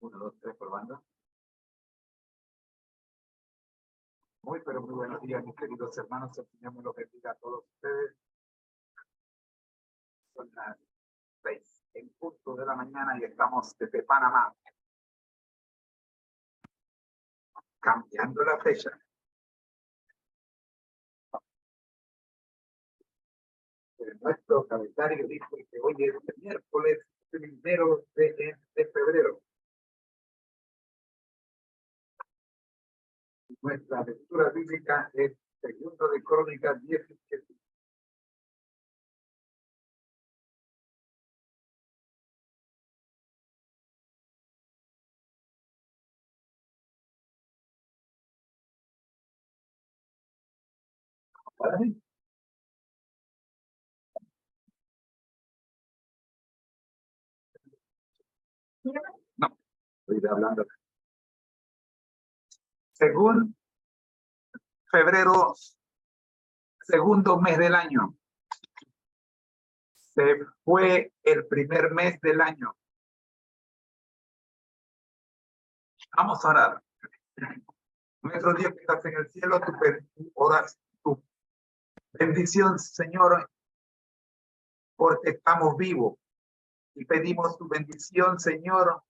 Uno, dos, tres, probando. Pero muy buenos días, mis queridos hermanos. El Señor me los bendiga a todos ustedes. Son las 6 en punto de la mañana y estamos desde Panamá, cambiando la fecha. Nuestro calendario dice que hoy es el miércoles 1 de febrero. Nuestra lectura bíblica es Segundo de Crónicas 17. ¿Vale? No, estoy hablando. Según febrero, segundo mes del año, se fue el primer mes del año. Vamos a orar. Nuestro Dios que estás en el cielo, tu bendición, Señor, porque estamos vivos. Y pedimos tu bendición, Señor,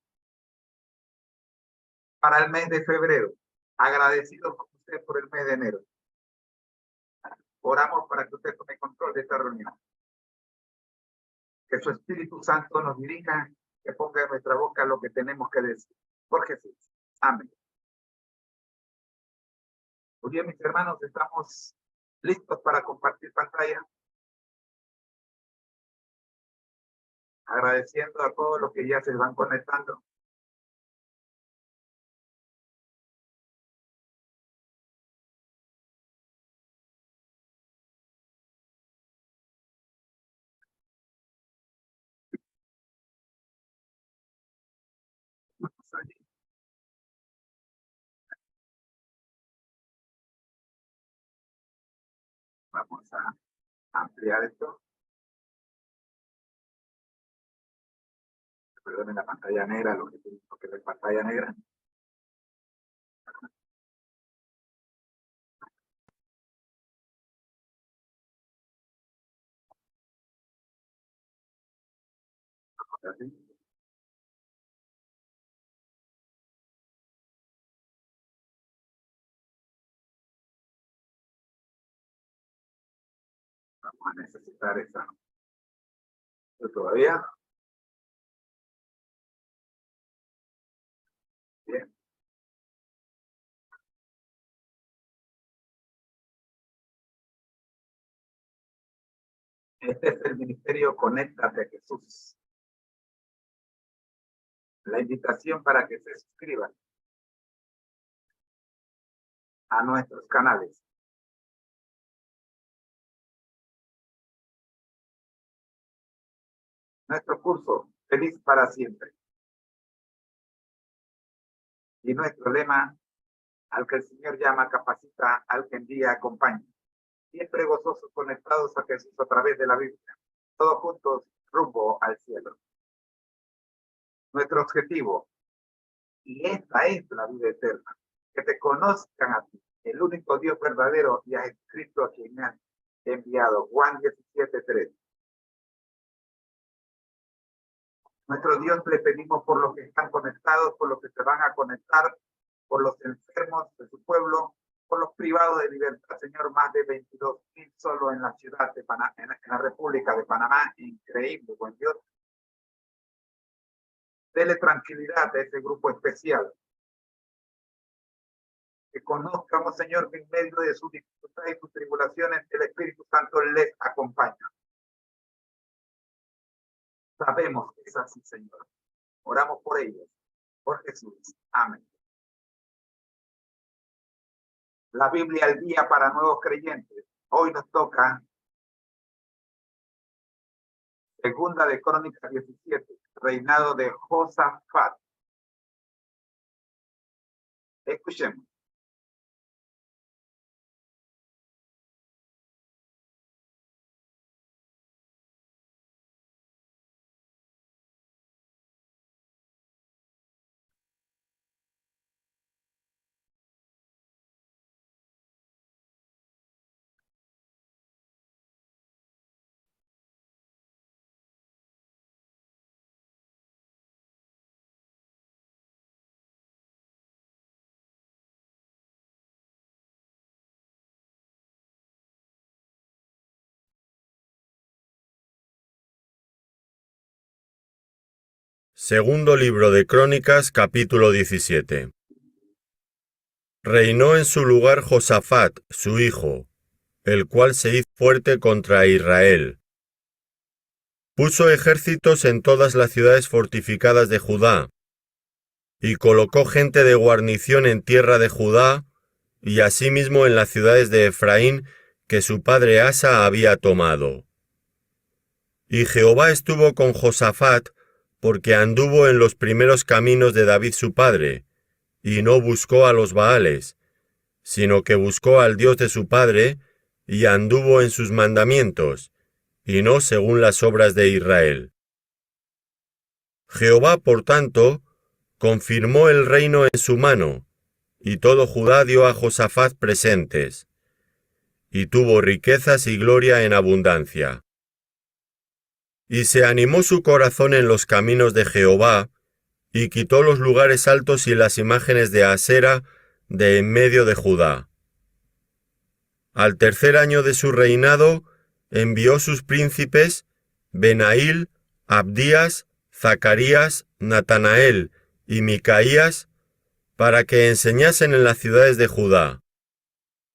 para el mes de febrero. Agradecidos con usted por el mes de enero. Oramos para que usted tome control de esta reunión. Que su Espíritu Santo nos dirija, que ponga en nuestra boca lo que tenemos que decir. Por Jesús. Amén. Muy bien, mis hermanos, estamos listos para compartir pantalla. Agradeciendo a todos los que ya se van conectando. Vamos a ampliar esto. Perdón, en la pantalla negra, lo que tengo que ver pantalla negra. ¿Así? Vamos a necesitar esa. ¿Pero todavía? Bien. Este es el ministerio Conéctate a Jesús. La invitación para que se suscriban a nuestros canales. Nuestro curso, Feliz para Siempre. Y nuestro lema, al que el Señor llama, capacita, al que envía, acompaña. Siempre gozosos, conectados a Jesús a través de la Biblia. Todos juntos, rumbo al cielo. Nuestro objetivo, y esta es la vida eterna, que te conozcan a ti, el único Dios verdadero, y a Jesucristo a quien me han enviado. Juan 17:3. Nuestro Dios, le pedimos por los que están conectados, por los que se van a conectar, por los enfermos de su pueblo, por los privados de libertad, Señor, más de 22,000 solo en la ciudad de Panamá, en la República de Panamá. Increíble, buen Dios. Dele tranquilidad a ese grupo especial. Que conozcamos, Señor, que en medio de sus dificultades y sus tribulaciones, el Espíritu Santo les acompaña. Sabemos que es así, Señor. Oramos por ellos, por Jesús. Amén. La Biblia al día para nuevos creyentes. Hoy nos toca Segunda de Crónicas 17, reinado de Josafat. Escuchemos. Segundo libro de Crónicas, capítulo 17. Reinó en su lugar Josafat, su hijo, el cual se hizo fuerte contra Israel. Puso ejércitos en todas las ciudades fortificadas de Judá, y colocó gente de guarnición en tierra de Judá, y asimismo en las ciudades de Efraín que su padre Asa había tomado. Y Jehová estuvo con Josafat, porque anduvo en los primeros caminos de David su padre, y no buscó a los Baales, sino que buscó al Dios de su padre, y anduvo en sus mandamientos, y no según las obras de Israel. Jehová, por tanto, confirmó el reino en su mano, y todo Judá dio a Josafat presentes, y tuvo riquezas y gloria en abundancia. Y se animó su corazón en los caminos de Jehová, y quitó los lugares altos y las imágenes de Asera de en medio de Judá. Al tercer año de su reinado, envió sus príncipes, Benail, Abdías, Zacarías, Natanael y Micaías, para que enseñasen en las ciudades de Judá,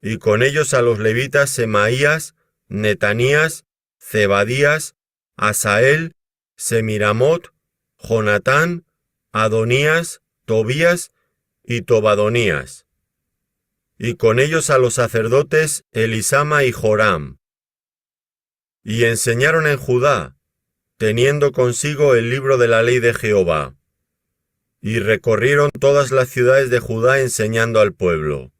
y con ellos a los levitas Semaías, Netanías, Zebadías, Asael, Semiramot, Jonatán, Adonías, Tobías y Tobadonías, y con ellos a los sacerdotes Elisama y Joram. Y enseñaron en Judá, teniendo consigo el libro de la ley de Jehová, y recorrieron todas las ciudades de Judá enseñando al pueblo.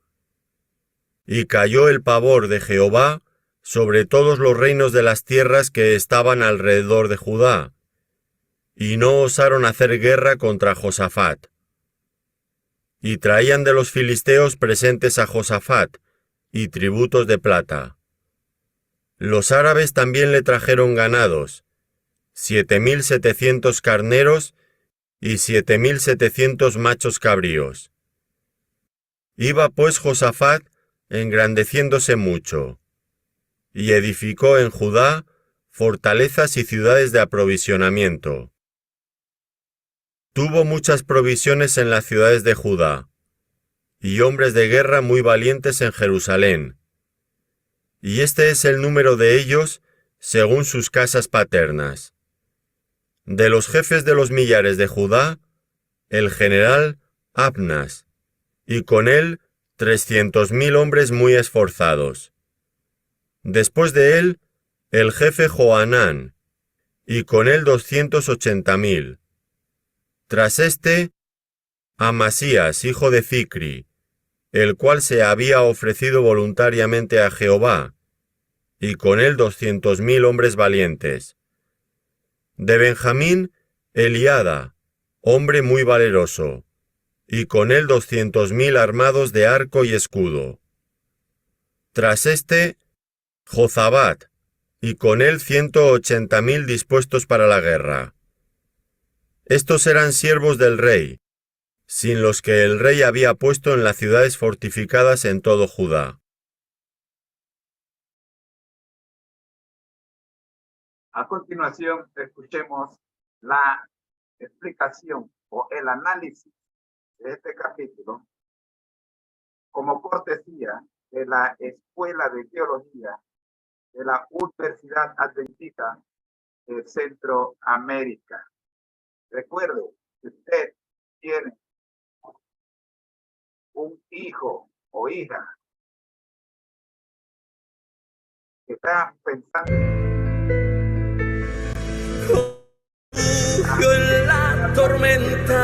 Y cayó el pavor de Jehová sobre todos los reinos de las tierras que estaban alrededor de Judá, y no osaron hacer guerra contra Josafat. Y traían de los filisteos presentes a Josafat, y tributos de plata. Los árabes también le trajeron ganados, 7,700 carneros y 7,700 machos cabríos. Iba pues Josafat engrandeciéndose mucho, y edificó en Judá fortalezas y ciudades de aprovisionamiento. Tuvo muchas provisiones en las ciudades de Judá, y hombres de guerra muy valientes en Jerusalén. Y este es el número de ellos según sus casas paternas. De los jefes de los millares de Judá, el general Abnas, y con él 300,000 hombres muy esforzados. Después de él, el jefe Johanán, y con él 280,000. Tras este, Amasías, hijo de Zicri, el cual se había ofrecido voluntariamente a Jehová, y con él 200,000 hombres valientes. De Benjamín, Eliada, hombre muy valeroso, y con él 200,000 armados de arco y escudo. Tras este, Jozabat, y con él 180,000 dispuestos para la guerra. Estos eran siervos del rey, sin los que el rey había puesto en las ciudades fortificadas en todo Judá. A continuación, escuchemos la explicación o el análisis de este capítulo como cortesía de la Escuela de Teología de la Universidad Adventista de Centroamérica. Recuerde, si usted tiene un hijo o hija que está pensando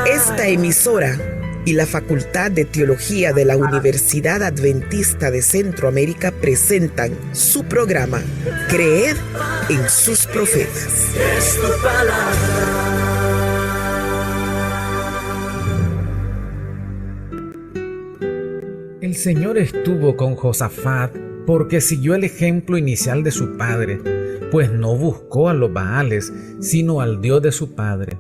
esta emisora y la Facultad de Teología de la Universidad Adventista de Centroamérica presentan su programa Creed en sus profetas. Es tu palabra. El Señor estuvo con Josafat porque siguió el ejemplo inicial de su padre, pues no buscó a los Baales, sino al Dios de su padre.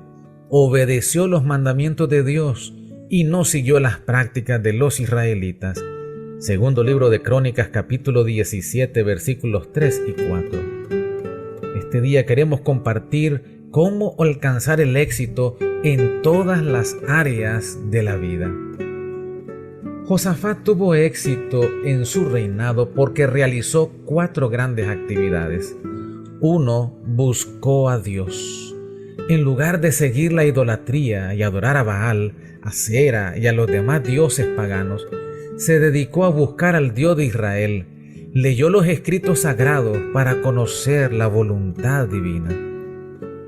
Obedeció los mandamientos de Dios y no siguió las prácticas de los israelitas. Segundo libro de Crónicas, capítulo 17, versículos 3 y 4. Este día queremos compartir cómo alcanzar el éxito en todas las áreas de la vida. Josafat tuvo éxito en su reinado porque realizó 4 grandes actividades. 1. Buscó a Dios. En lugar de seguir la idolatría y adorar a Baal, a Sera y a los demás dioses paganos, se dedicó a buscar al Dios de Israel. Leyó los escritos sagrados para conocer la voluntad divina.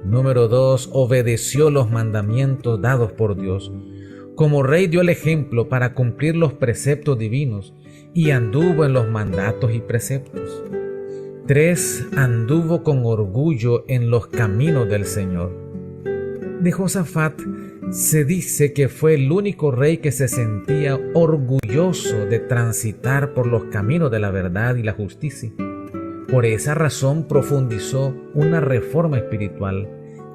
Número 2. Obedeció los mandamientos dados por Dios. Como rey dio el ejemplo para cumplir los preceptos divinos y anduvo en los mandatos y preceptos. 3. Anduvo con orgullo en los caminos del Señor. De Josafat se dice que fue el único rey que se sentía orgulloso de transitar por los caminos de la verdad y la justicia. Por esa razón profundizó una reforma espiritual,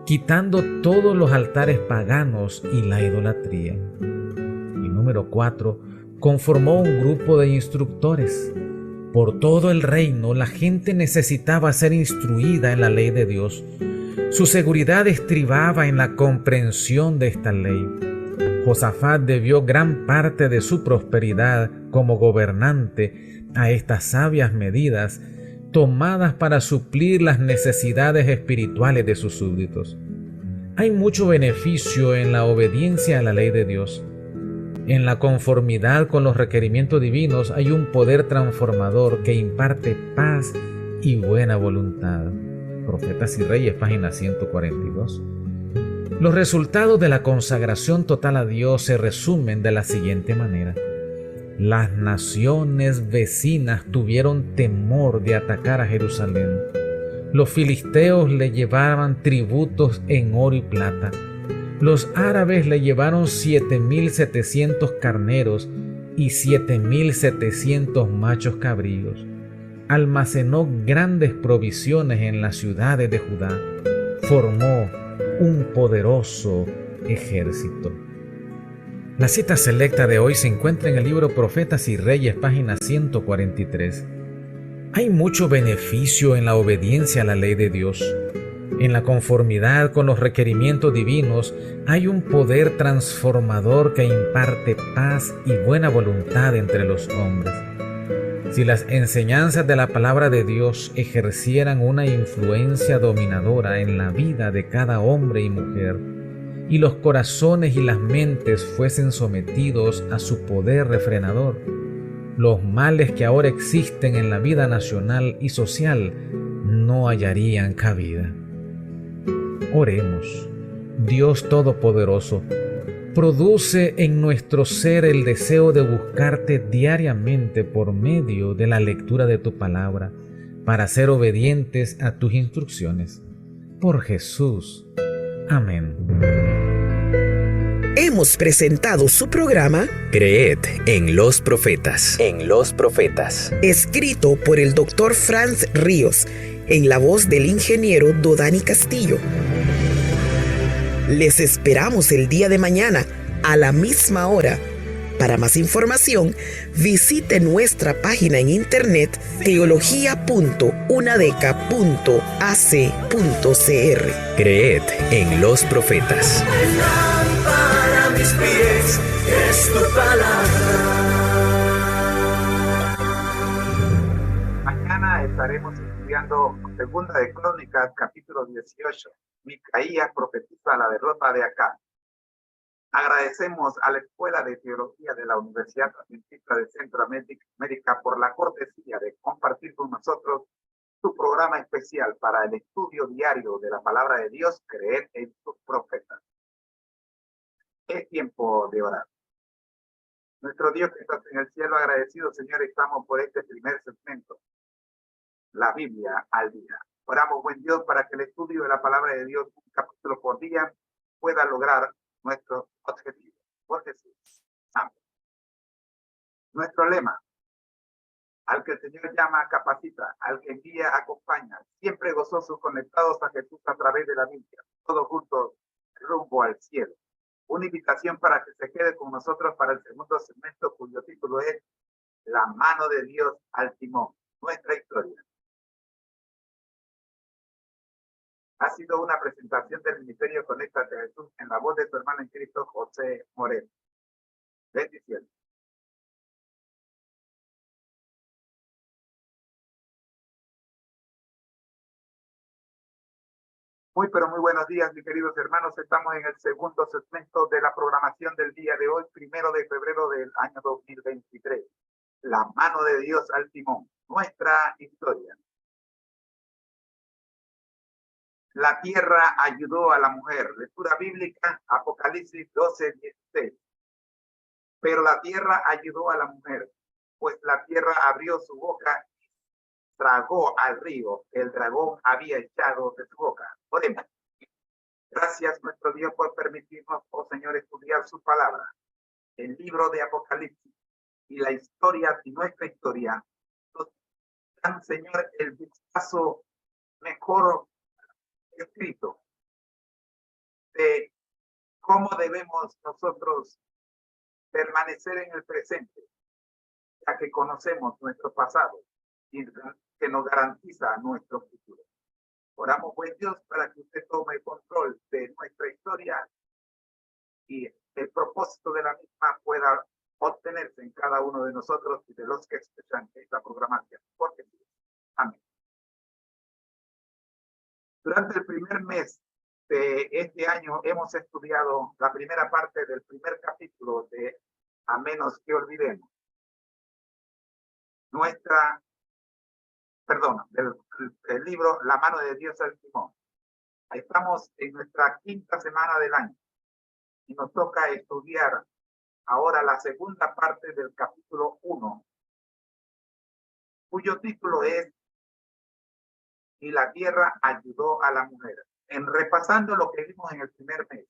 quitando todos los altares paganos y la idolatría. Y número 4, conformó un grupo de instructores. Por todo el reino la gente necesitaba ser instruida en la ley de Dios. Su seguridad estribaba en la comprensión de esta ley. Josafat debió gran parte de su prosperidad como gobernante a estas sabias medidas tomadas para suplir las necesidades espirituales de sus súbditos. Hay mucho beneficio en la obediencia a la ley de Dios. En la conformidad con los requerimientos divinos hay un poder transformador que imparte paz y buena voluntad. Profetas y Reyes, página 142. Los resultados de la consagración total a Dios se resumen de la siguiente manera. Las naciones vecinas tuvieron temor de atacar a Jerusalén. Los filisteos le llevaban tributos en oro y plata. Los árabes le llevaron 7,700 carneros y 7,700 machos cabríos. Almacenó grandes provisiones en las ciudades de Judá. Formó un poderoso ejército. La cita selecta de hoy se encuentra en el libro Profetas y Reyes, página 143. Hay mucho beneficio en la obediencia a la ley de Dios. En la conformidad con los requerimientos divinos hay un poder transformador que imparte paz y buena voluntad entre los hombres. Si las enseñanzas de la palabra de Dios ejercieran una influencia dominadora en la vida de cada hombre y mujer, y los corazones y las mentes fuesen sometidos a su poder refrenador, los males que ahora existen en la vida nacional y social no hallarían cabida. Oremos. Dios Todopoderoso, produce en nuestro ser el deseo de buscarte diariamente por medio de la lectura de tu palabra, para ser obedientes a tus instrucciones. Por Jesús. Amén. Hemos presentado su programa Creed en los profetas. En los profetas. escrito por el Dr. Franz Ríos, en la voz del ingeniero Dodani Castillo. Les esperamos el día de mañana a la misma hora. Para más información, visite nuestra página en internet teología.unadeca.ac.cr. Creed en los profetas. Para mis pies es tu palabra. Mañana estaremos estudiando Segunda de Crónicas, capítulo 18. Micaías profetiza la derrota de Acab. Agradecemos a la Escuela de Teología de la Universidad Adventista de Centroamérica por la cortesía de compartir con nosotros su programa especial para el estudio diario de la palabra de Dios, Creer en sus profetas. Es tiempo de orar. Nuestro Dios que estás en el cielo, agradecido, Señor, estamos por este primer segmento, la Biblia al día. Oramos, buen Dios, para que el estudio de la palabra de Dios, un capítulo por día, pueda lograr nuestro objetivo. Por Jesús. Amén. Nuestro lema: al que el Señor llama, capacita; al que envía, acompaña. Siempre gozosos, conectados a Jesús a través de la Biblia, todos juntos rumbo al cielo. Una invitación para que se quede con nosotros para el segundo segmento, cuyo título es La mano de Dios al timón, nuestra historia. Ha sido una presentación del Ministerio Conéctate a Jesús en la voz de tu hermano en Cristo, José Moreno. Bendiciones. Pero muy buenos días, mis queridos hermanos. Estamos en el segundo segmento de la programación del día de hoy, 1 de febrero del año 2023. La mano de Dios al timón, nuestra historia. La tierra ayudó a la mujer. Lectura bíblica, Apocalipsis 12:16. Pero la tierra ayudó a la mujer, pues la tierra abrió su boca y tragó al río que el dragón había echado de su boca. Oremos. Gracias, nuestro Dios, por permitirnos, oh Señor, estudiar su palabra, el libro de Apocalipsis y la historia y nuestra historia. Nos dan, Señor, el vistazo mejor escrito de cómo debemos nosotros permanecer en el presente, ya que conocemos nuestro pasado y que nos garantiza nuestro futuro. Oramos, buen Dios, para que usted tome el control de nuestra historia y el propósito de la misma pueda obtenerse en cada uno de nosotros y de los que escuchan esta programación. Porque sí. Amén. Durante el primer mes de este año hemos estudiado la primera parte del primer capítulo de A menos que olvidemos. El libro La mano de Dios al timón. Estamos en nuestra quinta semana del año y nos toca estudiar ahora la segunda parte del capítulo 1, cuyo título es Y la tierra ayudó a la mujer. Repasando lo que vimos en el primer mes.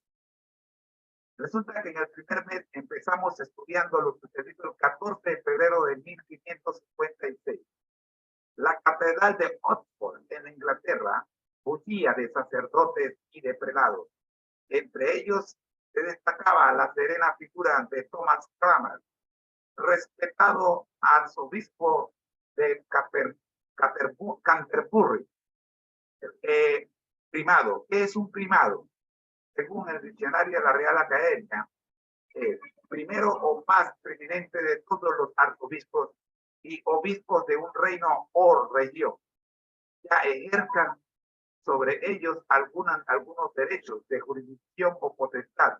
Resulta que en el primer mes empezamos estudiando lo sucedido el 14 de febrero de 1556. La catedral de Oxford, en Inglaterra, bullía de sacerdotes y de prelados. Entre ellos se destacaba la serena figura de Thomas Cranmer, respetado arzobispo de Canterbury. Primado. ¿Qué es un primado? Según el diccionario de la Real Academia, primero o más preeminente de todos los arzobispos y obispos de un reino o región. Ya ejerzan sobre ellos algunos derechos de jurisdicción o potestad,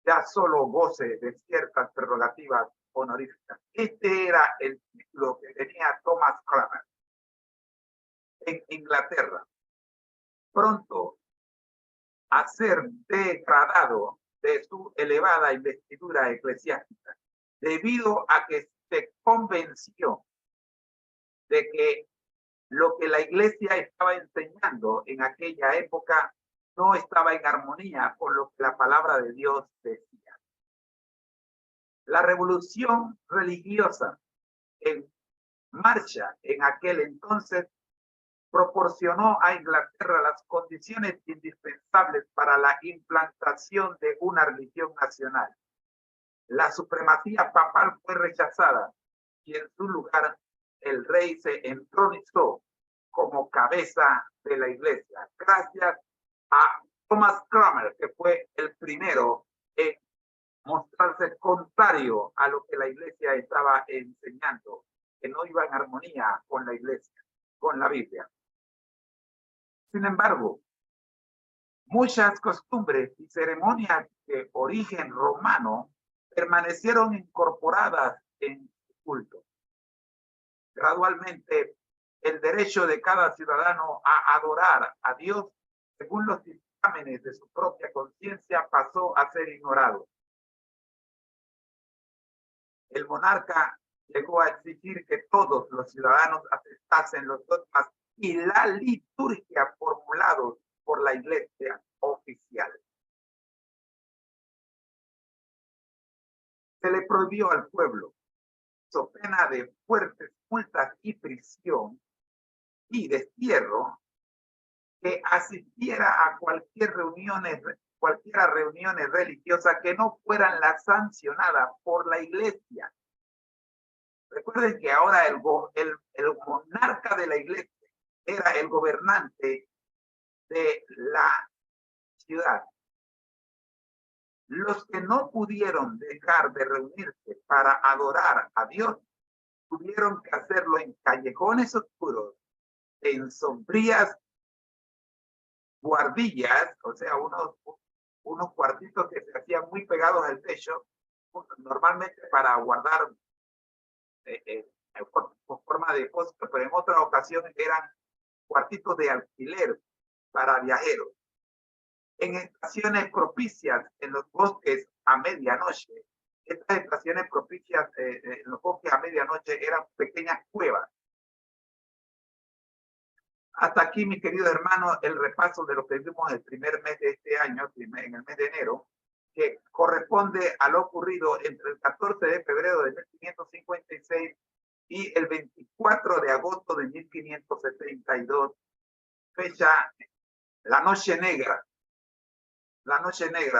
ya solo goce de ciertas prerrogativas honoríficas. Este era el título que tenía Thomas Cranmer en Inglaterra. Pronto a ser degradado de su elevada investidura eclesiástica, debido a que se convenció de que lo que la iglesia estaba enseñando en aquella época no estaba en armonía con lo que la palabra de Dios decía. La revolución religiosa en marcha en aquel entonces proporcionó a Inglaterra las condiciones indispensables para la implantación de una religión nacional. La supremacía papal fue rechazada y en su lugar el rey se entronizó como cabeza de la iglesia, gracias a Thomas Cranmer, que fue el primero en mostrarse contrario a lo que la iglesia estaba enseñando, que no iba en armonía con la iglesia, con la Biblia. Sin embargo, muchas costumbres y ceremonias de origen romano permanecieron incorporadas en su culto. Gradualmente, el derecho de cada ciudadano a adorar a Dios según los dictámenes de su propia conciencia pasó a ser ignorado. El monarca llegó a exigir que todos los ciudadanos aceptasen los dogmas y la liturgia formulados por la iglesia oficial. Se le prohibió al pueblo, so pena de fuertes multas y prisión y destierro, que asistiera a cualquiera reuniones religiosas que no fueran las sancionadas por la iglesia. Recuerden que ahora el monarca de la iglesia era el gobernante de la ciudad. Los que no pudieron dejar de reunirse para adorar a Dios, tuvieron que hacerlo en callejones oscuros, en sombrías buhardillas, o sea, unos cuartitos que se hacían muy pegados al techo, normalmente para guardar por forma de depósito, pero en otras ocasiones eran cuartitos de alquiler para viajeros. En estaciones propicias en los bosques a medianoche, estas estaciones propicias en los bosques a medianoche eran pequeñas cuevas. Hasta aquí, mis queridos hermanos, el repaso de lo que vimos el primer mes de este año, en el mes de enero, que corresponde a lo ocurrido entre el 14 de febrero de 1556 y el 24 de agosto de 1572, fecha la noche negra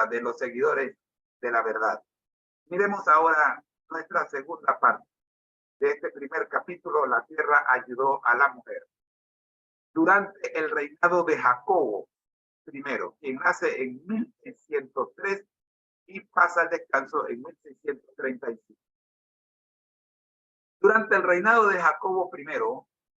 de los seguidores de la verdad. Miremos ahora nuestra segunda parte de este primer capítulo, La tierra ayudó a la mujer. Durante el reinado de Jacobo I, quien nace en 1603 y pasa al descanso en 1635. Durante el reinado de Jacobo I,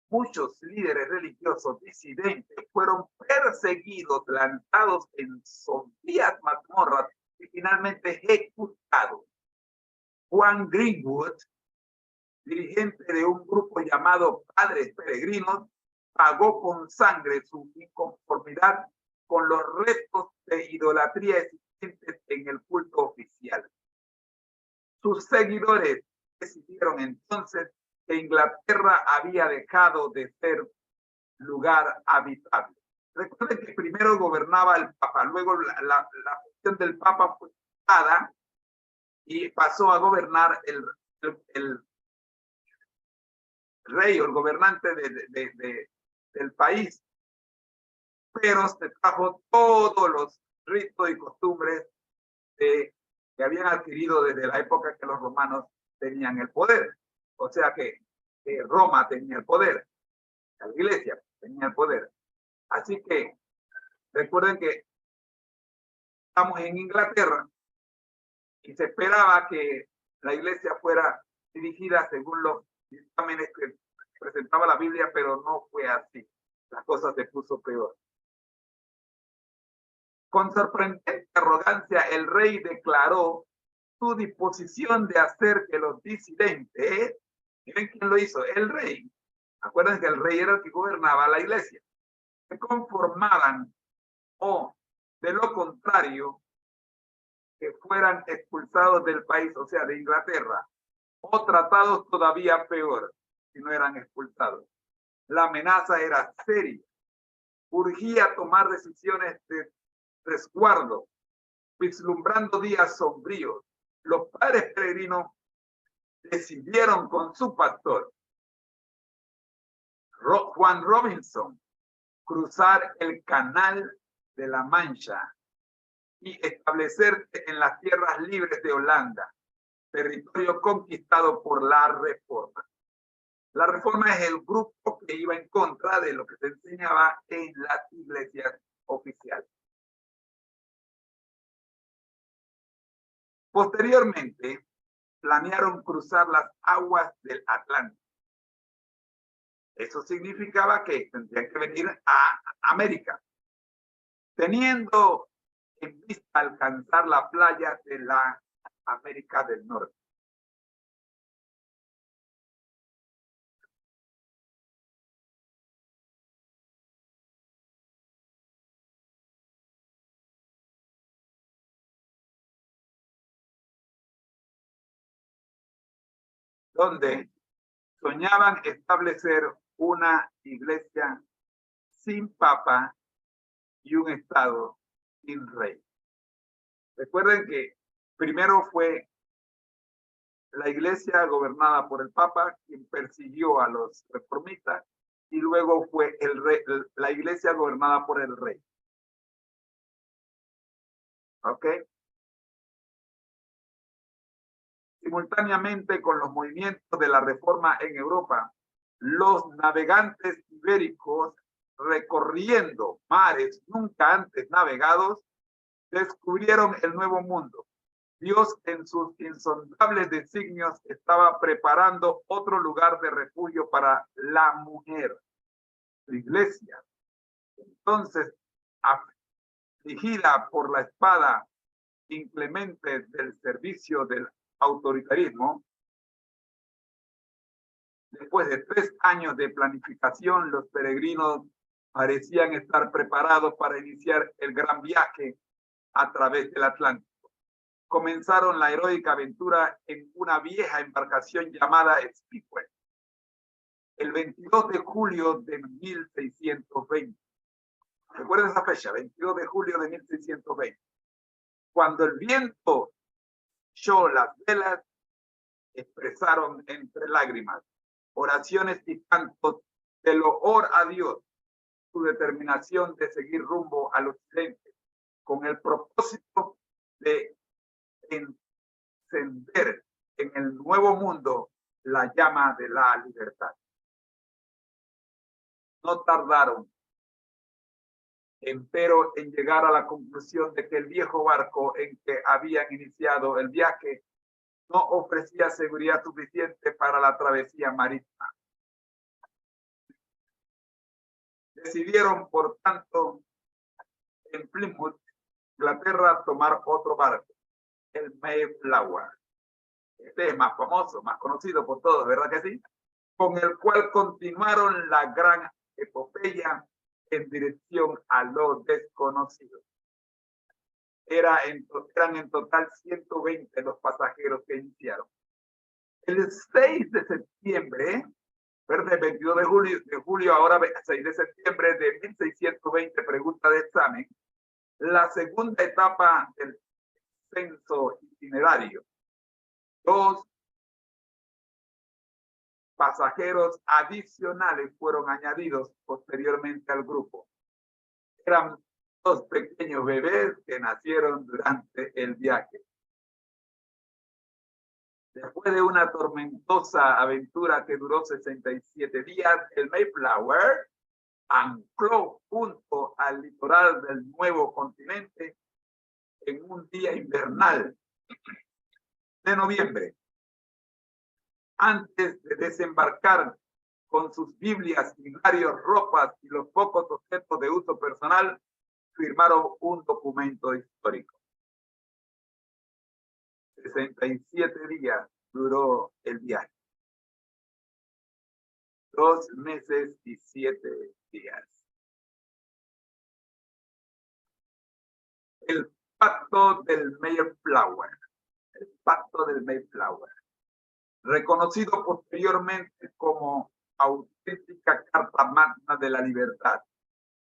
muchos líderes religiosos disidentes fueron perseguidos, lanzados en sombrías mazmorras y finalmente ejecutados. Juan Greenwood, dirigente de un grupo llamado Padres Peregrinos, pagó con sangre su inconformidad con los retos de idolatría existentes en el culto oficial. Sus seguidores decidieron entonces que Inglaterra había dejado de ser lugar habitable. Recuerden que primero gobernaba el Papa, luego la función del Papa fue quitada y pasó a gobernar el rey o el gobernante del país, pero se trajo todos los ritos y costumbres que habían adquirido desde la época que los romanos tenían el poder. O sea que Roma tenía el poder, la iglesia tenía el poder. Así que recuerden que estamos en Inglaterra y se esperaba que la iglesia fuera dirigida según los dictámenes que presentaba la Biblia, pero no fue así. La cosa se puso peor. Con sorprendente arrogancia, el rey declaró su disposición de hacer que los disidentes, miren quién lo hizo, el rey. Acuérdense que el rey era el que gobernaba la iglesia. Se conformaran o, de lo contrario, que fueran expulsados del país, o sea, de Inglaterra, o tratados todavía peor si no eran expulsados. La amenaza era seria. Urgía tomar decisiones de resguardo, vislumbrando días sombríos. Los padres peregrinos decidieron con su pastor, Juan Robinson, cruzar el Canal de la Mancha y establecerse en las tierras libres de Holanda, territorio conquistado por la Reforma. La Reforma es el grupo que iba en contra de lo que se enseñaba en las iglesias oficiales. Posteriormente, planearon cruzar las aguas del Atlántico. Eso significaba que tendrían que venir a América, teniendo en vista alcanzar la playa de la América del Norte. Donde soñaban establecer una iglesia sin papa y un estado sin rey. Recuerden que primero fue la iglesia gobernada por el papa, quien persiguió a los reformistas, y luego fue la iglesia gobernada por el rey. ¿Ok? Simultáneamente con los movimientos de la Reforma en Europa, los navegantes ibéricos recorriendo mares nunca antes navegados, descubrieron el nuevo mundo. Dios, en sus insondables designios, estaba preparando otro lugar de refugio para la mujer, la iglesia. Entonces, afligida por la espada inclemente del servicio del autoritarismo, después de 3 años de planificación, los peregrinos parecían estar preparados para iniciar el gran viaje a través del Atlántico. Comenzaron la heroica aventura en una vieja embarcación llamada Speedway, el 22 de julio de 1620. Recuerden esa fecha, 22 de julio de 1620. Cuando el viento echó las velas, expresaron entre lágrimas, oraciones y cantos de loor a Dios su determinación de seguir rumbo al occidente, con el propósito de encender en el nuevo mundo la llama de la libertad. No tardaron, empero, en llegar a la conclusión de que el viejo barco en que habían iniciado el viaje no ofrecía seguridad suficiente para la travesía marítima. Decidieron, por tanto, en Plymouth, Inglaterra, tomar otro barco, el Mayflower. Este es más famoso, más conocido por todos, ¿verdad que sí? Con el cual continuaron la gran epopeya en dirección a lo desconocido. Eran en total 120 los pasajeros que iniciaron. El 6 de septiembre, ¿verdad? 22 de julio, ahora 6 de septiembre de 1620, pregunta de examen, la segunda etapa del censo itinerario. 2 pasajeros adicionales fueron añadidos posteriormente al grupo. Eran 2 pequeños bebés que nacieron durante el viaje. Después de una tormentosa aventura que duró 67 días, el Mayflower ancló junto al litoral del nuevo continente en un día invernal de noviembre. Antes de desembarcar con sus Biblias, diarios, ropas y los pocos objetos de uso personal, firmaron un documento histórico. 67 días duró el viaje. 2 meses y 7 días. El pacto del Mayflower. El pacto del Mayflower. Reconocido posteriormente como auténtica Carta Magna de la Libertad.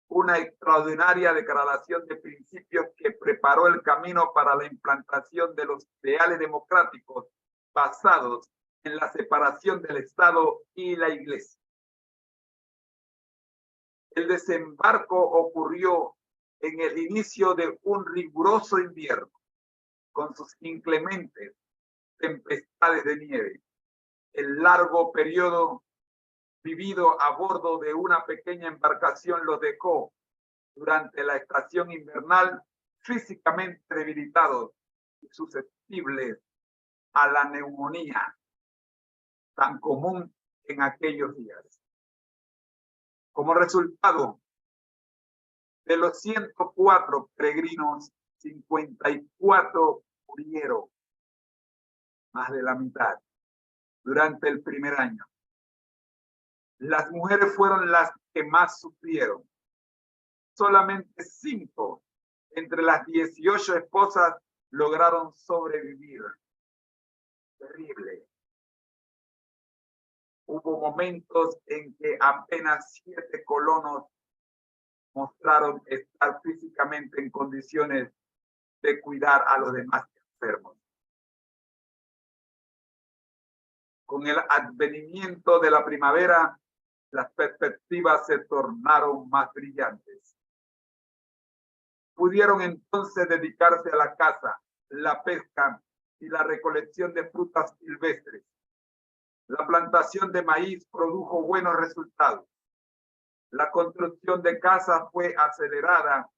Una extraordinaria declaración de principios que preparó el camino para la implantación de los ideales democráticos basados en la separación del Estado y la Iglesia. El desembarco ocurrió en el inicio de un riguroso invierno, con sus inclementes tempestades de nieve. El largo periodo vivido a bordo de una pequeña embarcación los dejó durante la estación invernal físicamente debilitados y susceptibles a la neumonía tan común en aquellos días. Como resultado de los 104 peregrinos, 54 murieron, más de la mitad, durante el primer año. Las mujeres fueron las que más sufrieron. Solamente 5 entre las 18 esposas lograron sobrevivir. Terrible. Hubo momentos en que apenas 7 colonos mostraron estar físicamente en condiciones de cuidar a los demás enfermos. Con el advenimiento de la primavera, las perspectivas se tornaron más brillantes. Pudieron entonces dedicarse a la caza, la pesca y la recolección de frutas silvestres. La plantación de maíz produjo buenos resultados. La construcción de casas fue acelerada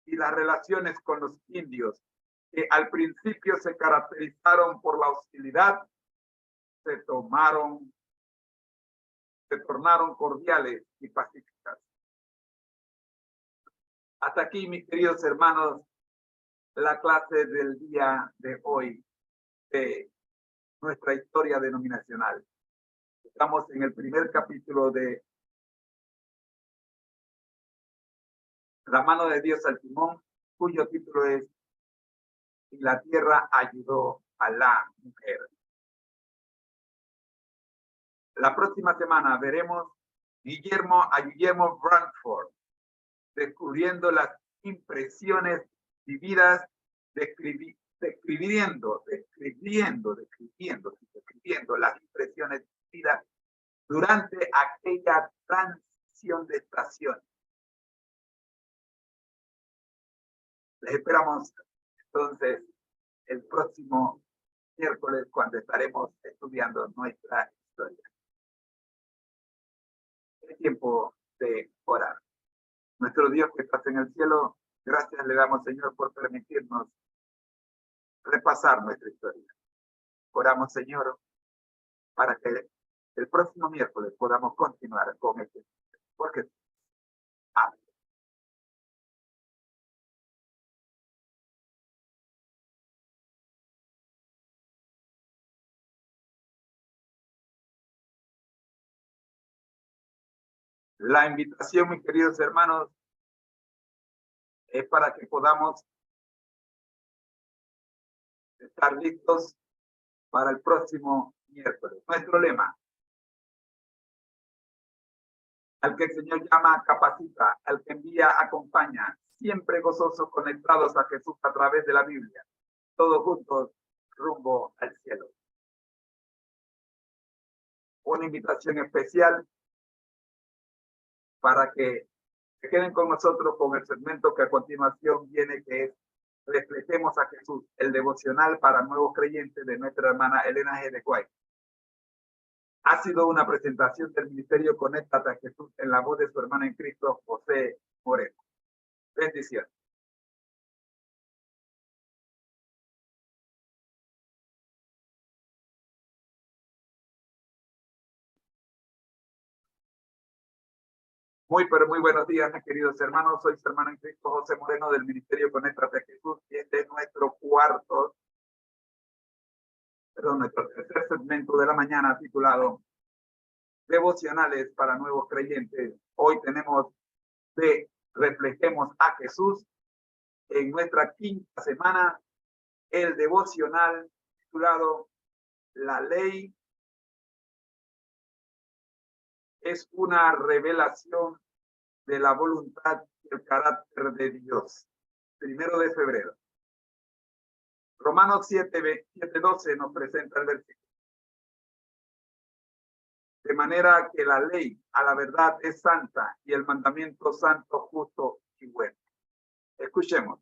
y las relaciones con los indios, que al principio se caracterizaron por la hostilidad, se tornaron cordiales y pacíficas. Hasta aquí, mis queridos hermanos, la clase del día de hoy de nuestra historia denominacional. Estamos en el primer capítulo de La mano de Dios al timón, cuyo título es Y la tierra ayudó a la mujer. La próxima semana veremos a Guillermo Brantford descubriendo las impresiones vividas, describiendo las impresiones vividas durante aquella transición de estación. Les esperamos entonces el próximo miércoles cuando estaremos estudiando nuestra historia. Es tiempo de orar. Nuestro Dios que estás en el cielo, gracias le damos, Señor, por permitirnos repasar nuestra historia. Oramos, Señor, para que el próximo miércoles podamos continuar con este. Porque amén. La invitación, mis queridos hermanos, es para que podamos estar listos para el próximo miércoles. Nuestro lema: al que el Señor llama, capacita; al que envía, acompaña. Siempre gozosos, conectados a Jesús a través de la Biblia. Todos juntos, rumbo al cielo. Una invitación especial para que se queden con nosotros con el segmento que a continuación viene, que es Reflejemos a Jesús, el devocional para nuevos creyentes de nuestra hermana Elena G. de White. Ha sido una presentación del Ministerio Conéctate a Jesús en la voz de su hermano en Cristo, José Moreno. Bendiciones. Pero muy buenos días, mis queridos hermanos. Soy su hermano en Cristo, José Moreno, del Ministerio Conéctate a Jesús, y este es nuestro tercer segmento de la mañana, titulado Devocionales para nuevos creyentes. Hoy tenemos de Reflejemos a Jesús en nuestra quinta semana, el devocional titulado La ley es una revelación de la voluntad y el carácter de Dios. 1 de febrero. Romanos 7:12 nos presenta el versículo. De manera que la ley a la verdad es santa y el mandamiento santo, justo y bueno. Escuchemos.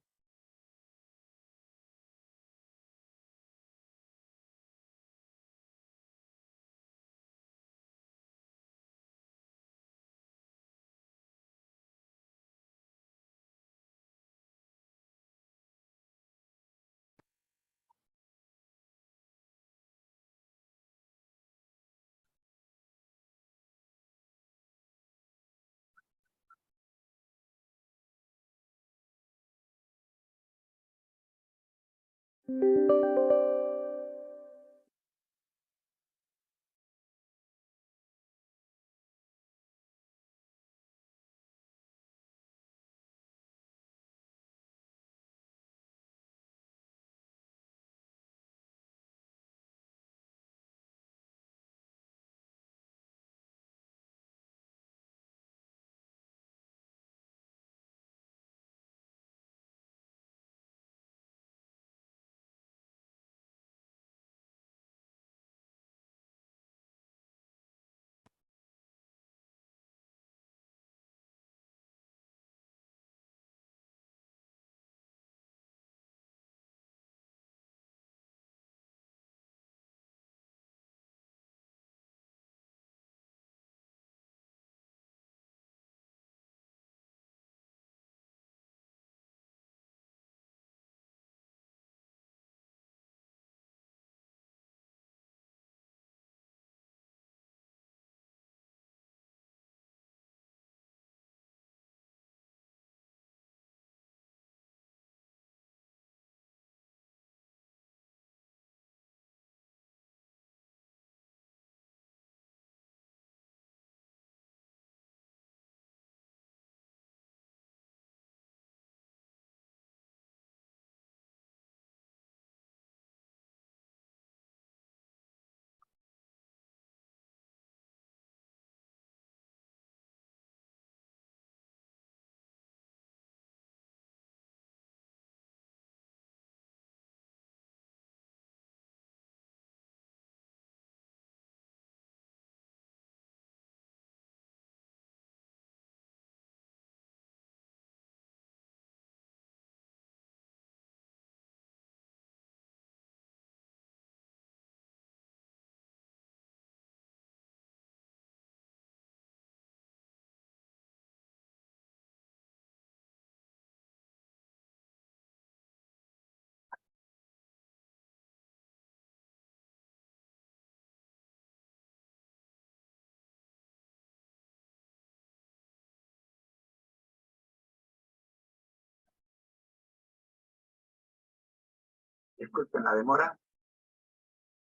Disculpen la demora.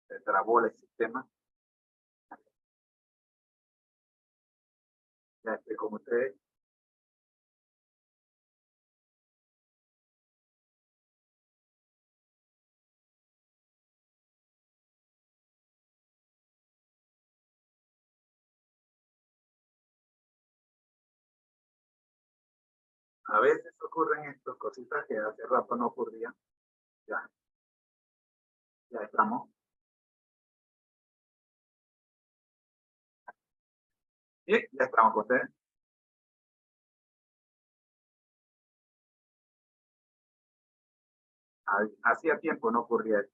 Se trabó el sistema. Ya estoy con ustedes. A veces ocurren estas cositas que hace rato no ocurrían. Ya estamos. Bien, ya estamos con ustedes. Hacía tiempo no ocurría eso.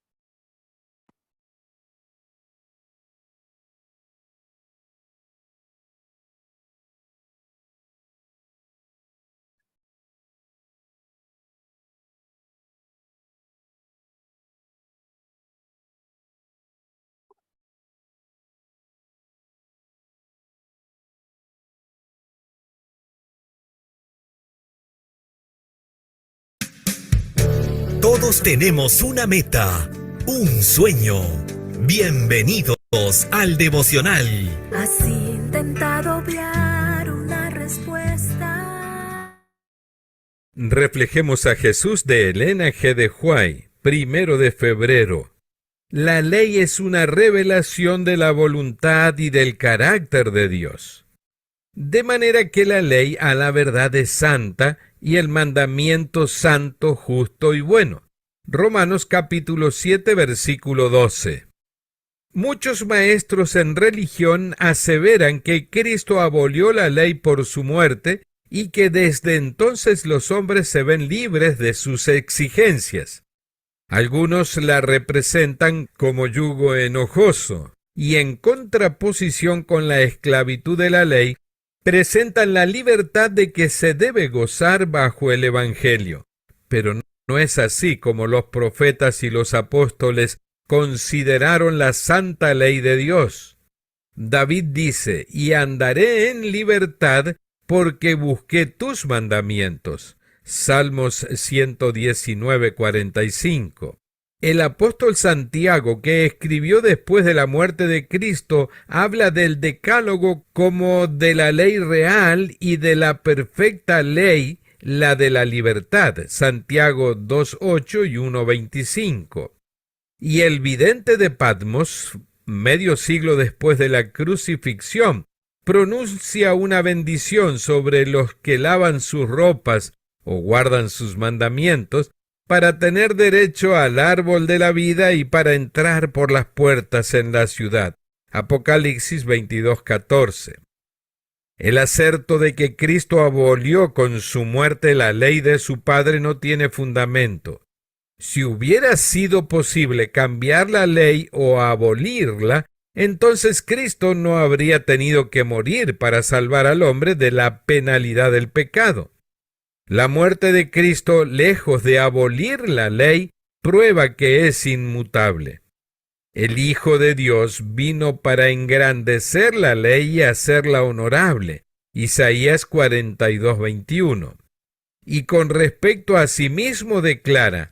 Todos tenemos una meta, un sueño. Bienvenidos al devocional. ¿Has intentado obviar una respuesta? Reflejemos a Jesús de Elena G. de White, 1 de febrero. La ley es una revelación de la voluntad y del carácter de Dios. De manera que la ley a la verdad es santa y el mandamiento santo, justo y bueno. Romanos capítulo 7, versículo 12. Muchos maestros en religión aseveran que Cristo abolió la ley por su muerte y que desde entonces los hombres se ven libres de sus exigencias. Algunos la representan como yugo enojoso y en contraposición con la esclavitud de la ley, presentan la libertad de que se debe gozar bajo el Evangelio. Pero no es así como los profetas y los apóstoles consideraron la santa ley de Dios. David dice, y andaré en libertad porque busqué tus mandamientos. Salmos 119, 45. El apóstol Santiago, que escribió después de la muerte de Cristo, habla del decálogo como de la ley real y de la perfecta ley, la de la libertad. Santiago 2:8 y 1:25. Y el vidente de Patmos, medio siglo después de la crucifixión, pronuncia una bendición sobre los que lavan sus ropas o guardan sus mandamientos, para tener derecho al árbol de la vida y para entrar por las puertas en la ciudad. Apocalipsis 22:14. El aserto de que Cristo abolió con su muerte la ley de su Padre no tiene fundamento. Si hubiera sido posible cambiar la ley o abolirla, entonces Cristo no habría tenido que morir para salvar al hombre de la penalidad del pecado. La muerte de Cristo, lejos de abolir la ley, prueba que es inmutable. El Hijo de Dios vino para engrandecer la ley y hacerla honorable. Isaías 42:21. Y con respecto a sí mismo declara,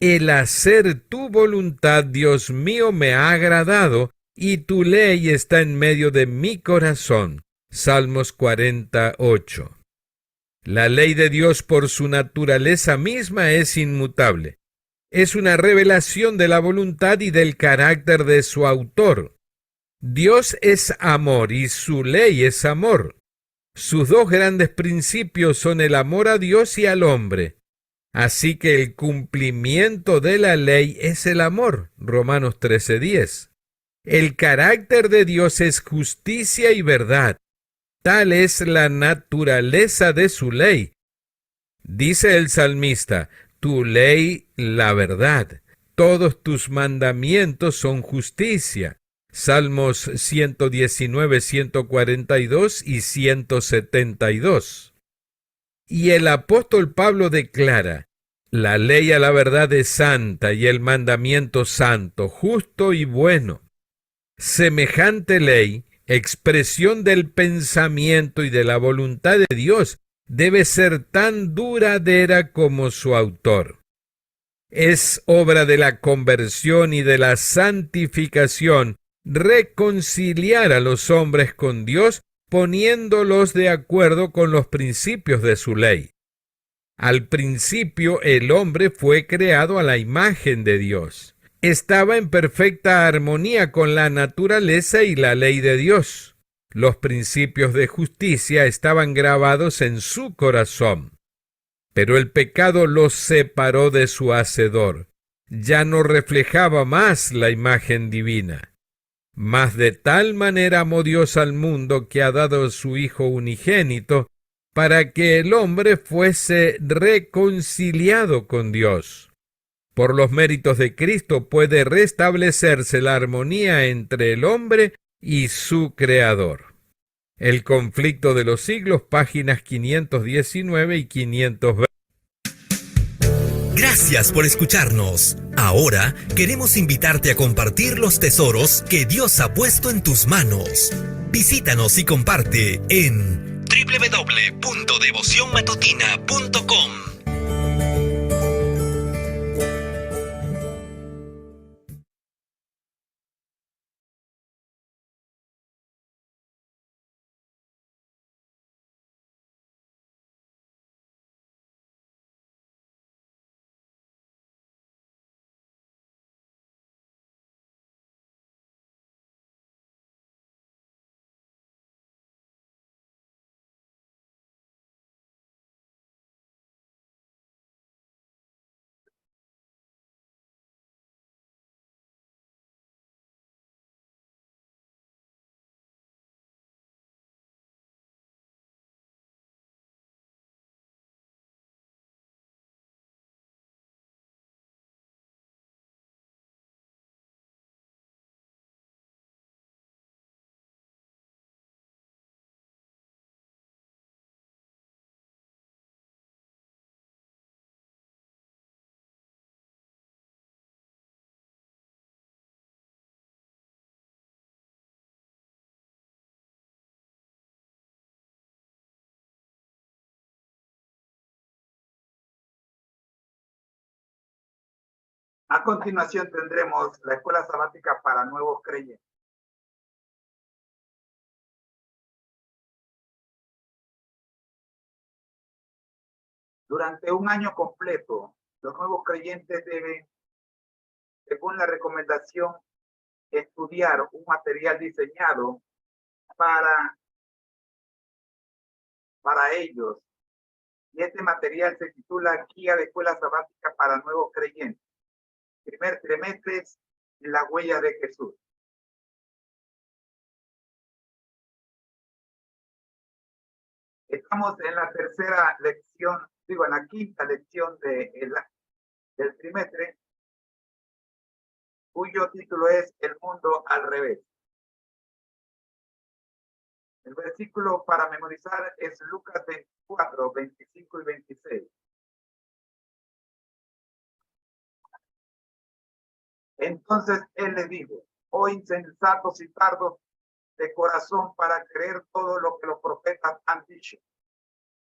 el hacer tu voluntad, Dios mío, me ha agradado, y tu ley está en medio de mi corazón. Salmos 48. La ley de Dios por su naturaleza misma es inmutable. Es una revelación de la voluntad y del carácter de su autor. Dios es amor y su ley es amor. Sus dos grandes principios son el amor a Dios y al hombre. Así que el cumplimiento de la ley es el amor. Romanos 13:10. El carácter de Dios es justicia y verdad. Tal es la naturaleza de su ley. Dice el salmista, tu ley, la verdad. Todos tus mandamientos son justicia. Salmos 119, 142 y 172. Y el apóstol Pablo declara, la ley a la verdad es santa y el mandamiento santo, justo y bueno. Semejante ley, expresión del pensamiento y de la voluntad de Dios, debe ser tan duradera como su autor. Es obra de la conversión y de la santificación reconciliar a los hombres con Dios, poniéndolos de acuerdo con los principios de su ley. Al principio el hombre fue creado a la imagen de Dios. Estaba en perfecta armonía con la naturaleza y la ley de Dios. Los principios de justicia estaban grabados en su corazón. Pero el pecado los separó de su Hacedor. Ya no reflejaba más la imagen divina. Mas de tal manera amó Dios al mundo que ha dado a su Hijo unigénito, para que el hombre fuese reconciliado con Dios. Por los méritos de Cristo puede restablecerse la armonía entre el hombre y su Creador. El conflicto de los siglos, páginas 519 y 520. Gracias por escucharnos. Ahora queremos invitarte a compartir los tesoros que Dios ha puesto en tus manos. Visítanos y comparte en www.devocionmatutina.com. A continuación tendremos la escuela sabática para nuevos creyentes. Durante un año completo, los nuevos creyentes deben, según la recomendación, estudiar un material diseñado para ellos. Y este material se titula Guía de Escuela Sabática para Nuevos Creyentes. Primer trimestre, la huella de Jesús. Estamos en la tercera lección, en la quinta lección del trimestre, cuyo título es El mundo al revés. El versículo para memorizar es Lucas 24, 25 y 26. Entonces él le dijo: oh insensatos y tardos de corazón para creer todo lo que los profetas han dicho.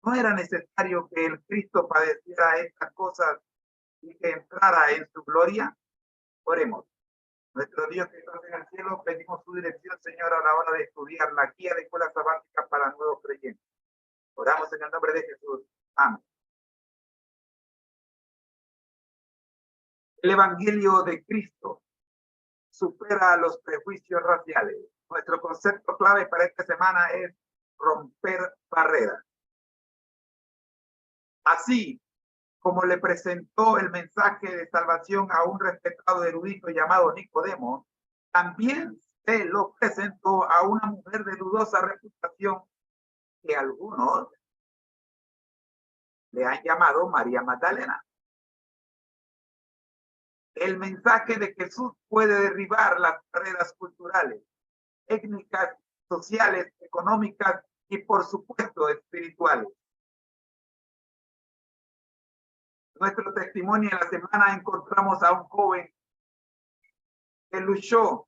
¿No era necesario que el Cristo padeciera estas cosas y que entrara en su gloria? Oremos. Nuestro Dios que estás en el cielo, pedimos su dirección, Señor, a la hora de estudiar la guía de escuela sabática para nuevos creyentes. Oramos en el nombre de Jesús. Amén. El Evangelio de Cristo supera los prejuicios raciales. Nuestro concepto clave para esta semana es romper barreras. Así como le presentó el mensaje de salvación a un respetado erudito llamado Nicodemo, también se lo presentó a una mujer de dudosa reputación que algunos le han llamado María Magdalena. El mensaje de Jesús puede derribar las barreras culturales, étnicas, sociales, económicas y, por supuesto, espirituales. Nuestro testimonio en la semana encontramos a un joven que luchó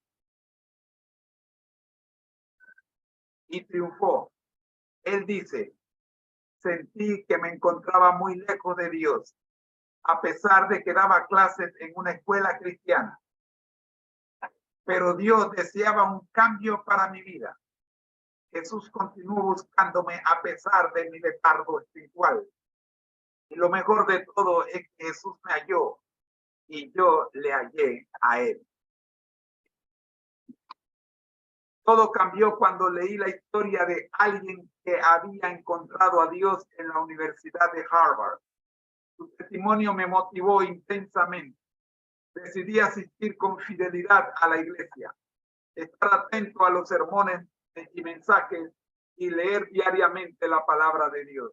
y triunfó. Él dice: sentí que me encontraba muy lejos de Dios. a pesar de que daba clases en una escuela cristiana. Pero Dios deseaba un cambio para mi vida. Jesús continuó buscándome a pesar de mi letargo espiritual. Y lo mejor de todo es que Jesús me halló y yo le hallé a él. Todo cambió cuando leí la historia de alguien que había encontrado a Dios en la Universidad de Harvard. Su testimonio me motivó intensamente. Decidí asistir con fidelidad a la iglesia, estar atento a los sermones y mensajes y leer diariamente la palabra de Dios.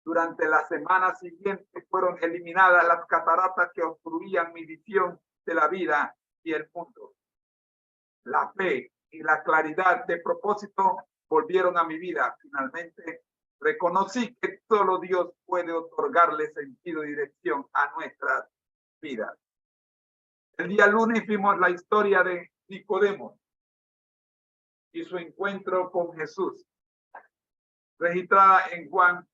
Durante la semana siguiente fueron eliminadas las cataratas que obstruían mi visión de la vida y el mundo. La fe y la claridad de propósito volvieron a mi vida. Finalmente, reconocí que solo Dios puede otorgarle sentido y dirección a nuestras vidas. El día lunes vimos la historia de Nicodemo y su encuentro con Jesús, registrada en Juan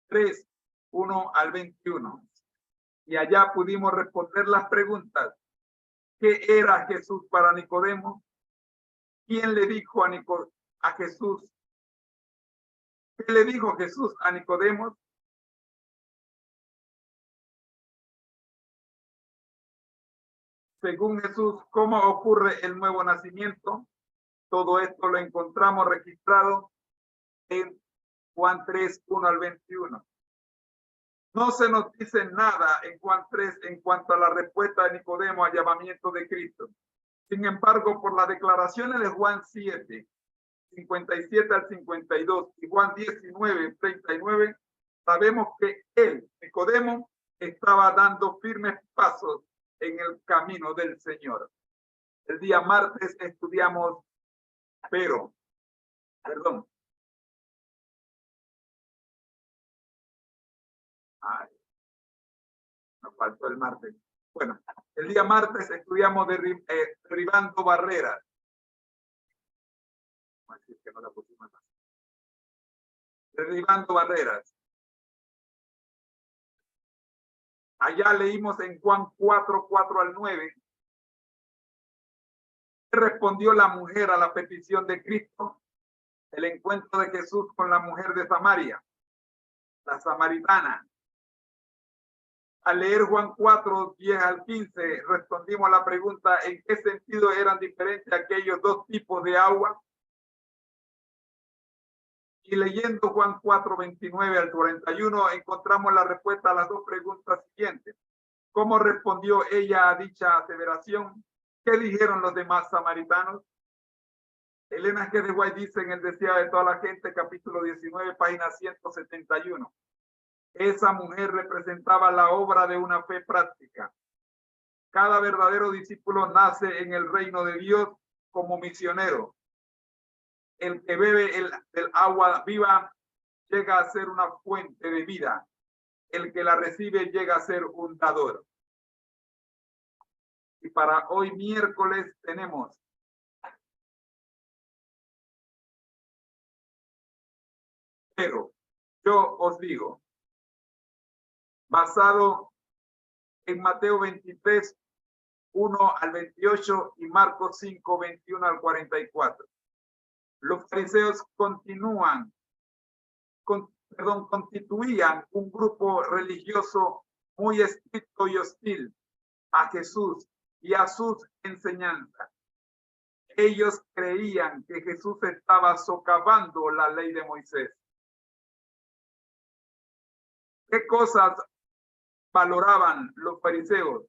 3, 1 al 21. Y allá pudimos responder las preguntas. ¿Qué era Jesús para Nicodemo? ¿Quién le dijo a Jesús? ¿Qué le dijo Jesús a Nicodemo? Según Jesús, ¿cómo ocurre el nuevo nacimiento? Todo esto lo encontramos registrado en Juan 3, 1 al 21. No se nos dice nada en Juan 3 en cuanto a la respuesta de Nicodemo al llamamiento de Cristo. Sin embargo, por las declaraciones de Juan 7, 57 al 52 y Juan 19, 39, sabemos que él, Nicodemo, estaba dando firmes pasos en el camino del Señor. El día martes estudiamos, nos faltó el martes. Bueno, el día martes estudiamos derribando barreras. Así que no la pusimos más. Derribando barreras. Allá leímos en Juan 4, 4 al 9. ¿Qué respondió la mujer a la petición de Cristo? El encuentro de Jesús con la mujer de Samaria, la samaritana. Al leer Juan 4, 10 al 15, respondimos a la pregunta ¿en qué sentido eran diferentes aquellos dos tipos de agua? Y leyendo Juan 4, 29 al 41, encontramos la respuesta a las dos preguntas siguientes. ¿Cómo respondió ella a dicha aseveración? ¿Qué dijeron los demás samaritanos? Elena G. de White dice en El Deseo de toda la gente, capítulo 19, página 171. Esa mujer representaba la obra de una fe práctica. Cada verdadero discípulo nace en el reino de Dios como misionero. El que bebe el agua viva llega a ser una fuente de vida. El que la recibe llega a ser un dador. Y para hoy miércoles tenemos pero yo os digo, basado en Mateo 23, 1 al 28 y Marcos 5, 21 al 44. Los fariseos constituían un grupo religioso muy estricto y hostil a Jesús y a sus enseñanzas. Ellos creían que Jesús estaba socavando la ley de Moisés. ¿Qué cosas valoraban los fariseos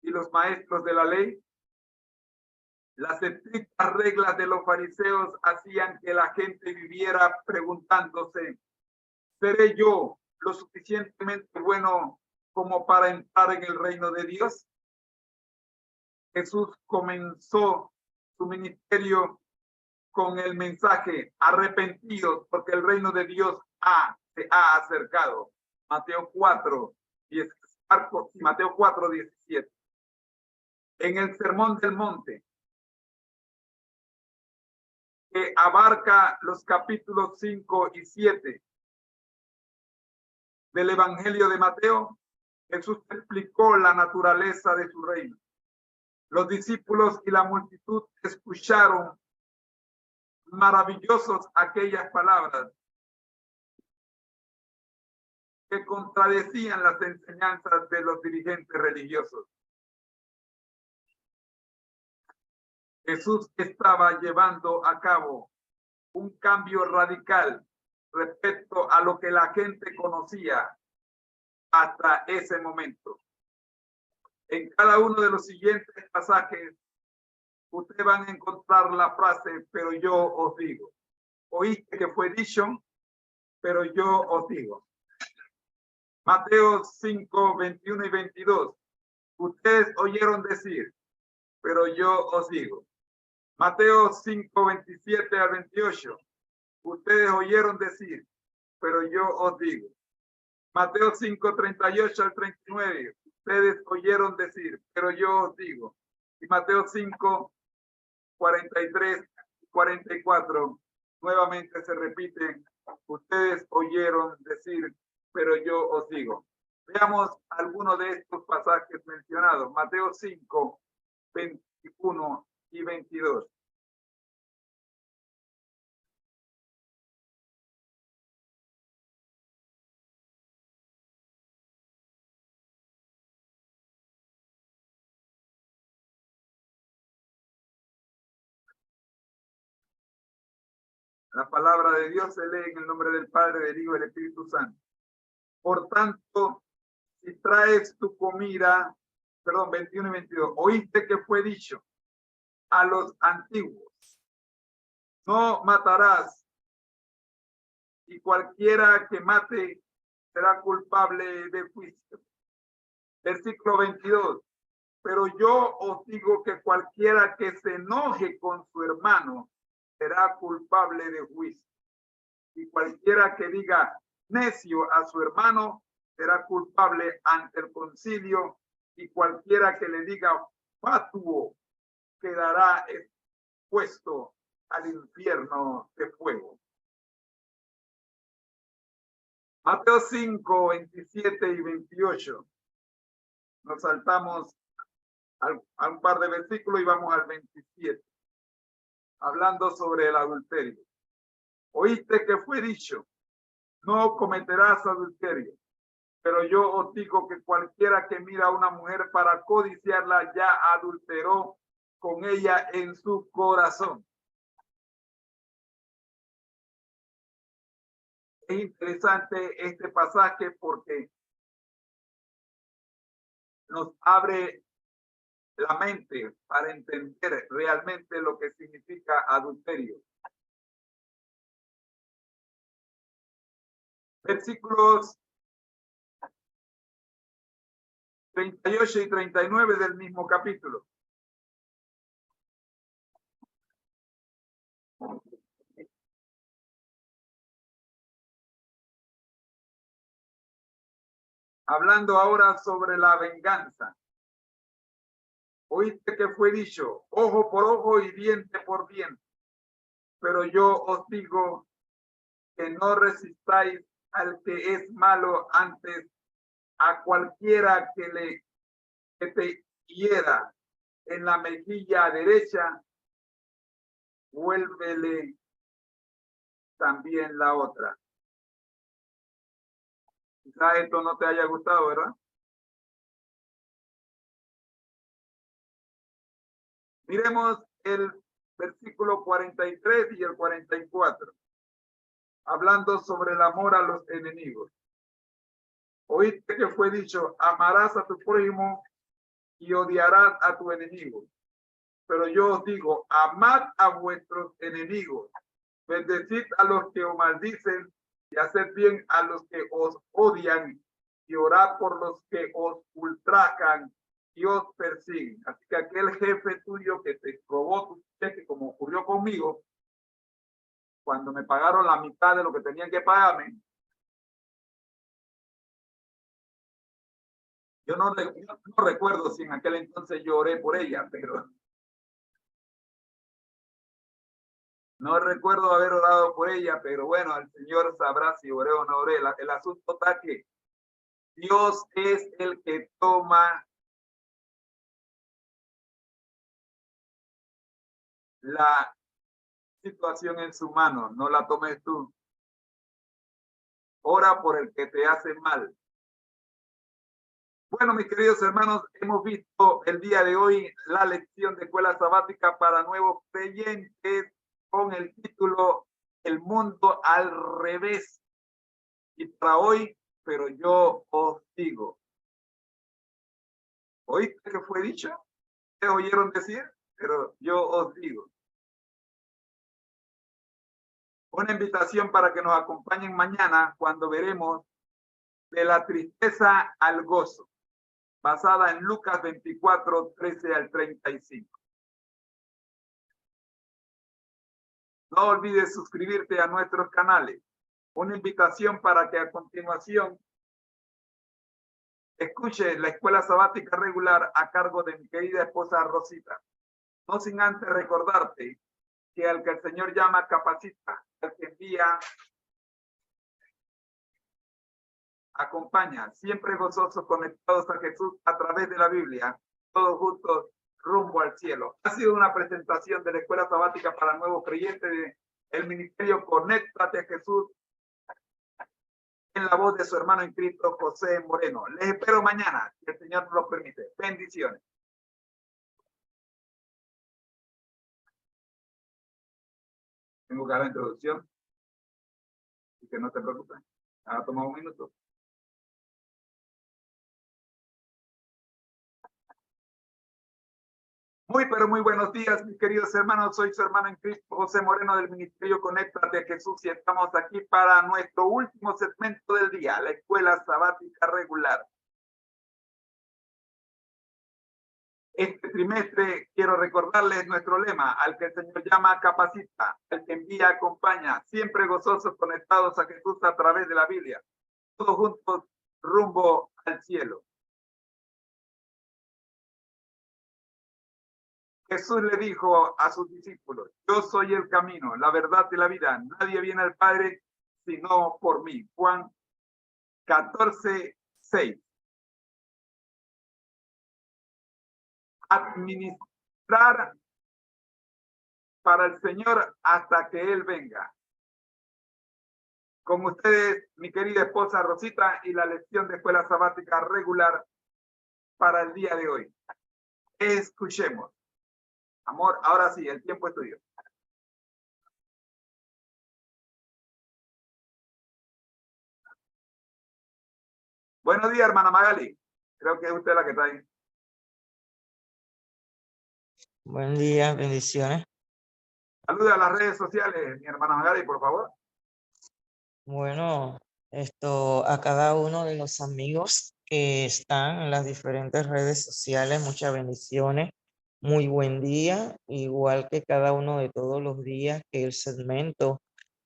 y los maestros de la ley? Las estrictas reglas de los fariseos hacían que la gente viviera preguntándose, ¿seré yo lo suficientemente bueno como para entrar en el reino de Dios? Jesús comenzó su ministerio con el mensaje, arrepentidos porque el reino de Dios se ha acercado. Mateo 4, 17. En el Sermón del Monte, que abarca los capítulos 5 y 7, del Evangelio de Mateo, Jesús explicó la naturaleza de su reino. Los discípulos y la multitud escucharon maravillosos aquellas palabras que contradecían las enseñanzas de los dirigentes religiosos. Jesús estaba llevando a cabo un cambio radical respecto a lo que la gente conocía hasta ese momento. En cada uno de los siguientes pasajes, ustedes van a encontrar la frase, pero yo os digo. Oíste que fue dicho, pero yo os digo. Mateo 5, 21 y 22. Ustedes oyeron decir, pero yo os digo. Mateo 5, 27 al 28. Ustedes oyeron decir, pero yo os digo. Mateo 5, 38 al 39. Ustedes oyeron decir, pero yo os digo. Y Mateo 5, 43 y 44. Nuevamente se repiten. Ustedes oyeron decir, pero yo os digo. Veamos algunos de estos pasajes mencionados. Mateo 5, 21 y 22. La palabra de Dios se lee en el nombre del Padre, del Hijo y del Espíritu Santo. Por tanto, si traes tu comida, 21 y 22, oíste que fue dicho a los antiguos, no matarás, y cualquiera que mate será culpable de juicio. Versículo 22, pero yo os digo que cualquiera que se enoje con su hermano será culpable de juicio. Y cualquiera que diga necio a su hermano será culpable ante el concilio, y cualquiera que le diga fatuo quedará expuesto al infierno de fuego. Mateo 5, 27 y 28. Nos saltamos a un par de versículos y vamos al 27. Hablando sobre el adulterio. Oíste que fue dicho, no cometerás adulterio. Pero yo os digo que cualquiera que mira a una mujer para codiciarla ya adulteró con ella en su corazón. Es interesante este pasaje porque nos abre la mente para entender realmente lo que significa adulterio. Versículos 38 y 39 del mismo capítulo. Hablando ahora sobre la venganza. Oíste que fue dicho, ojo por ojo y diente por diente. Pero yo os digo que no resistáis al que es malo, antes a cualquiera que te hiera en la mejilla derecha, vuélvele también la otra. Quizá esto no te haya gustado, ¿verdad? Miremos el versículo 43 y el 44, hablando sobre el amor a los enemigos. Oíste que fue dicho, amarás a tu prójimo y odiarás a tu enemigo. Pero yo os digo, amad a vuestros enemigos, bendecid a los que os maldicen y haced bien a los que os odian y orad por los que os ultrajan y os persiguen. Así que aquel jefe tuyo que te robó tu cheque, como ocurrió conmigo, cuando me pagaron la mitad de lo que tenían que pagarme, yo no recuerdo si en aquel entonces yo oré por ella, pero no recuerdo haber orado por ella, pero bueno, el Señor sabrá si oré o no oré. El asunto está que Dios es el que toma la situación en su mano, no la tomes tú. Ora por el que te hace mal. Bueno, mis queridos hermanos, hemos visto el día de hoy la lección de escuela sabática para nuevos creyentes con el título El mundo al revés. Y para hoy, pero yo os digo. ¿Oíste que fue dicho? ¿Ustedes oyeron decir? Pero yo os digo. Una invitación para que nos acompañen mañana cuando veremos de la tristeza al gozo, basada en Lucas 24, 13 al 35. No olvides suscribirte a nuestros canales. Una invitación para que a continuación escuche la escuela sabática regular a cargo de mi querida esposa Rosita. No sin antes recordarte que al que el Señor llama capacita, al que envía acompaña, siempre gozosos conectados a Jesús a través de la Biblia, todos juntos rumbo al cielo. Ha sido una presentación de la escuela sabática para nuevos creyentes del ministerio Conéctate a Jesús en la voz de su hermano en Cristo, José Moreno. Les espero mañana, si el Señor nos lo permite. Bendiciones. Tengo que dar la introducción. Así que no te preocupes. Ha tomado un minuto. Pero muy buenos días, mis queridos hermanos. Soy su hermano en Cristo, José Moreno, del Ministerio Conéctate a Jesús, y estamos aquí para nuestro último segmento del día, la escuela sabática regular. Este trimestre quiero recordarles nuestro lema: al que el Señor llama, capacita, al que envía, acompaña, siempre gozosos conectados a Jesús a través de la Biblia, todos juntos rumbo al cielo. Jesús le dijo a sus discípulos: yo soy el camino, la verdad y la vida. Nadie viene al Padre sino por mí. Juan 14, 6. Administrar para el Señor hasta que Él venga. Con ustedes, mi querida esposa Rosita, y la lección de escuela sabática regular para el día de hoy. Escuchemos. Amor, ahora sí, el tiempo es tuyo. Buenos días, hermana Magali. Creo que es usted la que está ahí. Buen día, bendiciones. Saluda a las redes sociales, mi hermana Magali, por favor. Bueno, a cada uno de los amigos que están en las diferentes redes sociales, muchas bendiciones. Muy buen día, igual que cada uno de todos los días, que el segmento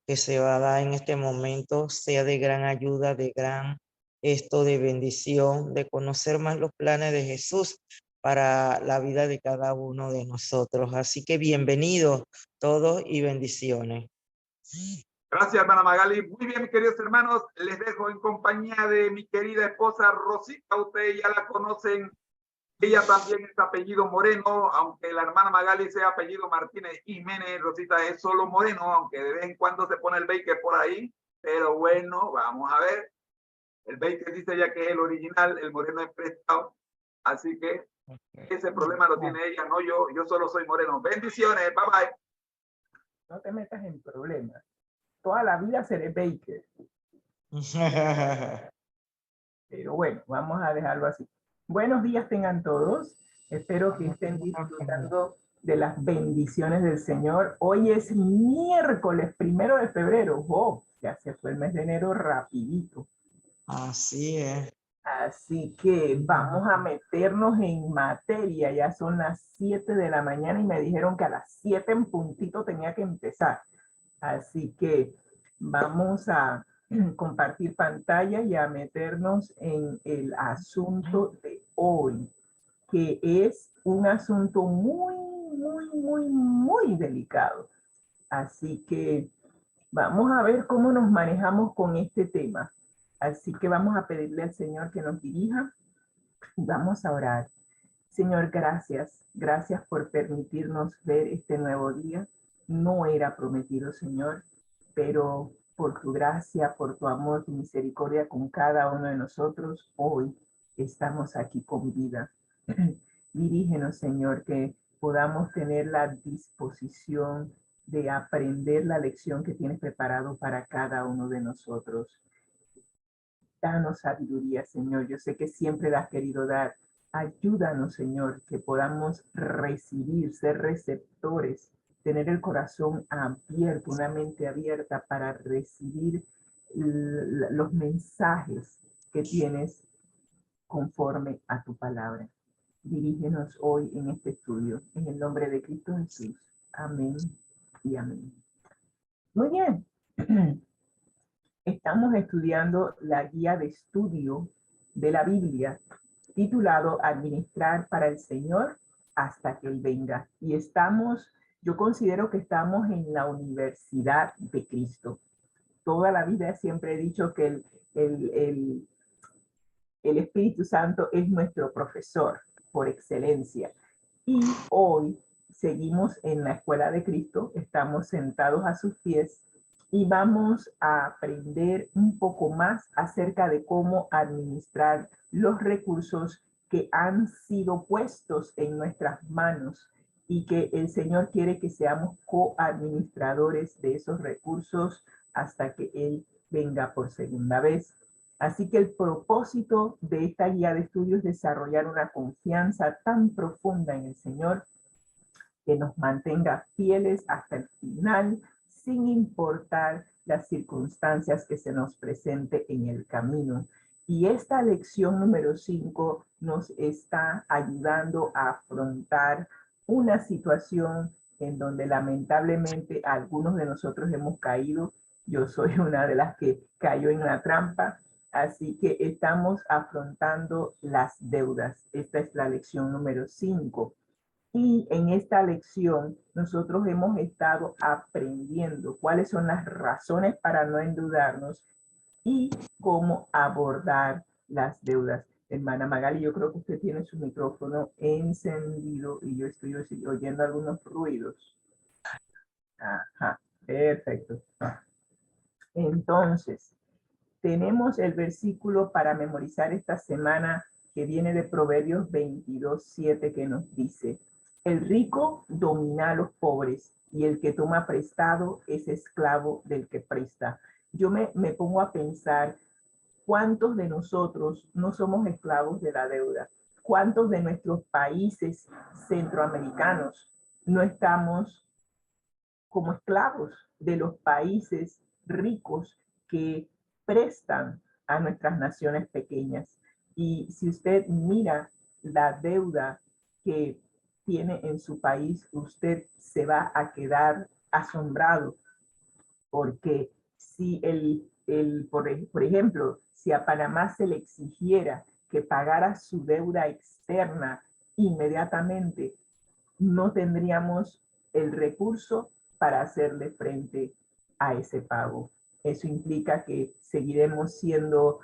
que se va a dar en este momento sea de gran ayuda, de gran de bendición, de conocer más los planes de Jesús para la vida de cada uno de nosotros. Así que bienvenidos todos y bendiciones. Gracias, hermana Magali. Muy bien, mis queridos hermanos, les dejo en compañía de mi querida esposa Rosita. Ustedes ya la conocen. Ella también es apellido Moreno, aunque la hermana Magali sea apellido Martínez Jiménez. Rosita es solo Moreno, aunque de vez en cuando se pone el Baker por ahí. Pero bueno, vamos a ver. El Baker dice ya que es el original, el Moreno es prestado. Así que ese problema lo tiene ella, no yo. Yo solo soy Moreno. Bendiciones, bye bye. No te metas en problemas. Toda la vida seré Baker. Pero bueno, vamos a dejarlo así. Buenos días tengan todos. Espero que estén disfrutando de las bendiciones del Señor. Hoy es miércoles 1 de febrero. ¡Oh! Ya se fue el mes de enero rapidito. Así es. Así que vamos a meternos en materia. Ya son las 7 de la mañana y me dijeron que a las 7 en puntito tenía que empezar. Así que vamos a compartir pantalla y a meternos en el asunto de hoy, que es un asunto muy delicado. Así que vamos a ver cómo nos manejamos con este tema. Así que vamos a pedirle al Señor que nos dirija y vamos a orar. Señor, gracias. Gracias por permitirnos ver este nuevo día. No era prometido, Señor, pero por tu gracia, por tu amor, tu misericordia con cada uno de nosotros, hoy estamos aquí con vida. Dirígenos, Señor, que podamos tener la disposición de aprender la lección que tienes preparado para cada uno de nosotros. Danos sabiduría, Señor. Yo sé que siempre la has querido dar. Ayúdanos, Señor, que podamos recibir, ser receptores, tener el corazón abierto, una mente abierta para recibir los mensajes que tienes conforme a tu palabra. Dirígenos hoy en este estudio, en el nombre de Cristo Jesús. Amén y amén. Muy bien. Estamos estudiando la guía de estudio de la Biblia, titulado Administrar para el Señor hasta que Él venga. Y yo considero que estamos en la Universidad de Cristo. Toda la vida siempre he dicho que el Espíritu Santo es nuestro profesor por excelencia. Y hoy seguimos en la Escuela de Cristo, estamos sentados a sus pies y vamos a aprender un poco más acerca de cómo administrar los recursos que han sido puestos en nuestras manos y que el Señor quiere que seamos coadministradores de esos recursos hasta que Él venga por segunda vez. Así que el propósito de esta guía de estudio es desarrollar una confianza tan profunda en el Señor que nos mantenga fieles hasta el final, sin importar las circunstancias que se nos presente en el camino. Y esta lección número 5 nos está ayudando a afrontar una situación en donde lamentablemente algunos de nosotros hemos caído. Yo soy una de las que cayó en la trampa. Así que estamos afrontando las deudas. Esta es la lección número 5. Y en esta lección nosotros hemos estado aprendiendo cuáles son las razones para no endeudarnos y cómo abordar las deudas. Hermana Magali, yo creo que usted tiene su micrófono encendido y yo estoy oyendo algunos ruidos. Ajá, perfecto. Entonces, tenemos el versículo para memorizar esta semana que viene de Proverbios 22:7 que nos dice: el rico domina a los pobres y el que toma prestado es esclavo del que presta. Yo me pongo a pensar, ¿cuántos de nosotros no somos esclavos de la deuda? ¿Cuántos de nuestros países centroamericanos no estamos como esclavos de los países ricos que prestan a nuestras naciones pequeñas? Y si usted mira la deuda que tiene en su país, usted se va a quedar asombrado, porque si por ejemplo, si a Panamá se le exigiera que pagara su deuda externa inmediatamente, no tendríamos el recurso para hacerle frente a ese pago. Eso implica que seguiremos siendo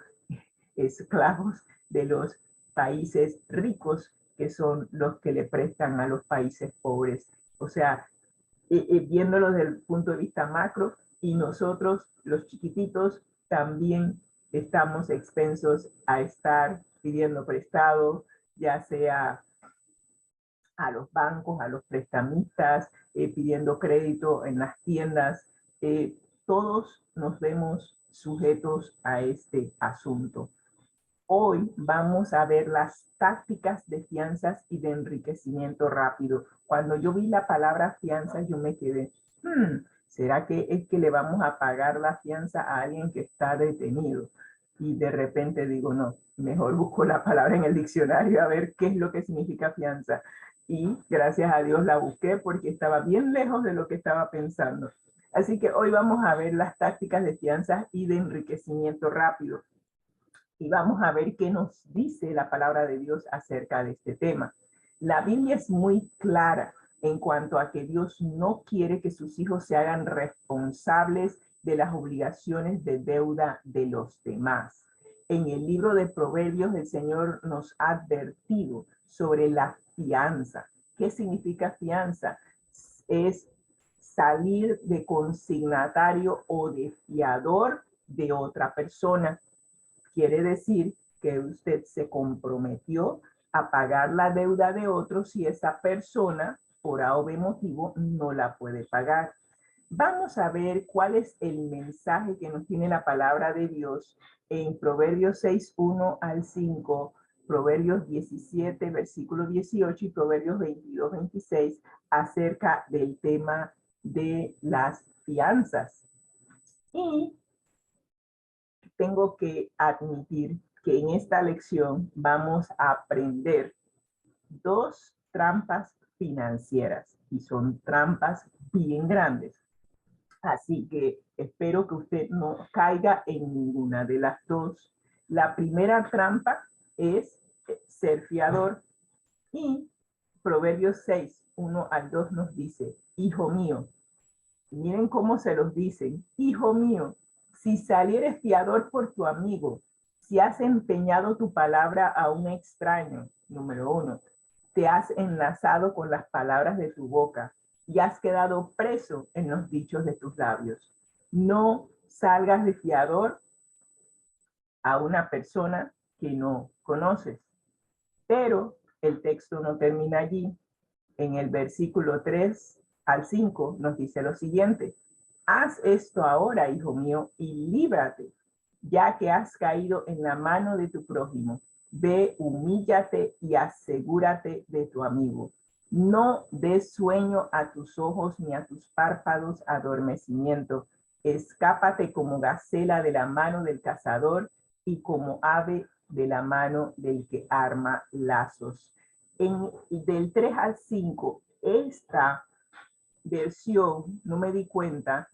esclavos de los países ricos, que son los que le prestan a los países pobres. O sea, viéndolo desde el punto de vista macro, y nosotros, los chiquititos, también estamos expensos a estar pidiendo prestado, ya sea a los bancos, a los prestamistas, pidiendo crédito en las tiendas. Todos nos vemos sujetos a este asunto. Hoy vamos a ver las tácticas de fianzas y de enriquecimiento rápido. Cuando yo vi la palabra fianza, yo me quedé, ¿será que es que le vamos a pagar la fianza a alguien que está detenido? Y de repente digo, no, mejor busco la palabra en el diccionario a ver qué es lo que significa fianza. Y gracias a Dios la busqué porque estaba bien lejos de lo que estaba pensando. Así que hoy vamos a ver las tácticas de fianzas y de enriquecimiento rápido. Y vamos a ver qué nos dice la palabra de Dios acerca de este tema. La Biblia es muy clara en cuanto a que Dios no quiere que sus hijos se hagan responsables de las obligaciones de deuda de los demás. en el libro de Proverbios el Señor nos ha advertido sobre la fianza. ¿Qué significa fianza? Es salir de consignatario o de fiador de otra persona. Quiere decir que usted se comprometió a pagar la deuda de otro si esa persona, por A o B motivo, no la puede pagar. Vamos a ver cuál es el mensaje que nos tiene la palabra de Dios en Proverbios 6, 1 al 5, Proverbios 17, versículo 18 y Proverbios 22, 26 acerca del tema de las fianzas. Y tengo que admitir que en esta lección vamos a aprender dos trampas financieras y son trampas bien grandes. Así que espero que usted no caiga en ninguna de las dos. La primera trampa es ser fiador y Proverbios 6, 1 al 2 nos dice, hijo mío, miren cómo se los dicen, hijo mío, si salieres fiador por tu amigo, si has empeñado tu palabra a un extraño, número 1, te has enlazado con las palabras de tu boca y has quedado preso en los dichos de tus labios. No salgas de fiador a una persona que no conoces. Pero el texto no termina allí. En el versículo 3 al 5 nos dice lo siguiente. Haz esto ahora, hijo mío, y líbrate, ya que has caído en la mano de tu prójimo. Ve, humíllate y asegúrate de tu amigo. No des sueño a tus ojos ni a tus párpados adormecimiento. Escápate como gacela de la mano del cazador y como ave de la mano del que arma lazos. Del 3 al 5, esta versión, no me di cuenta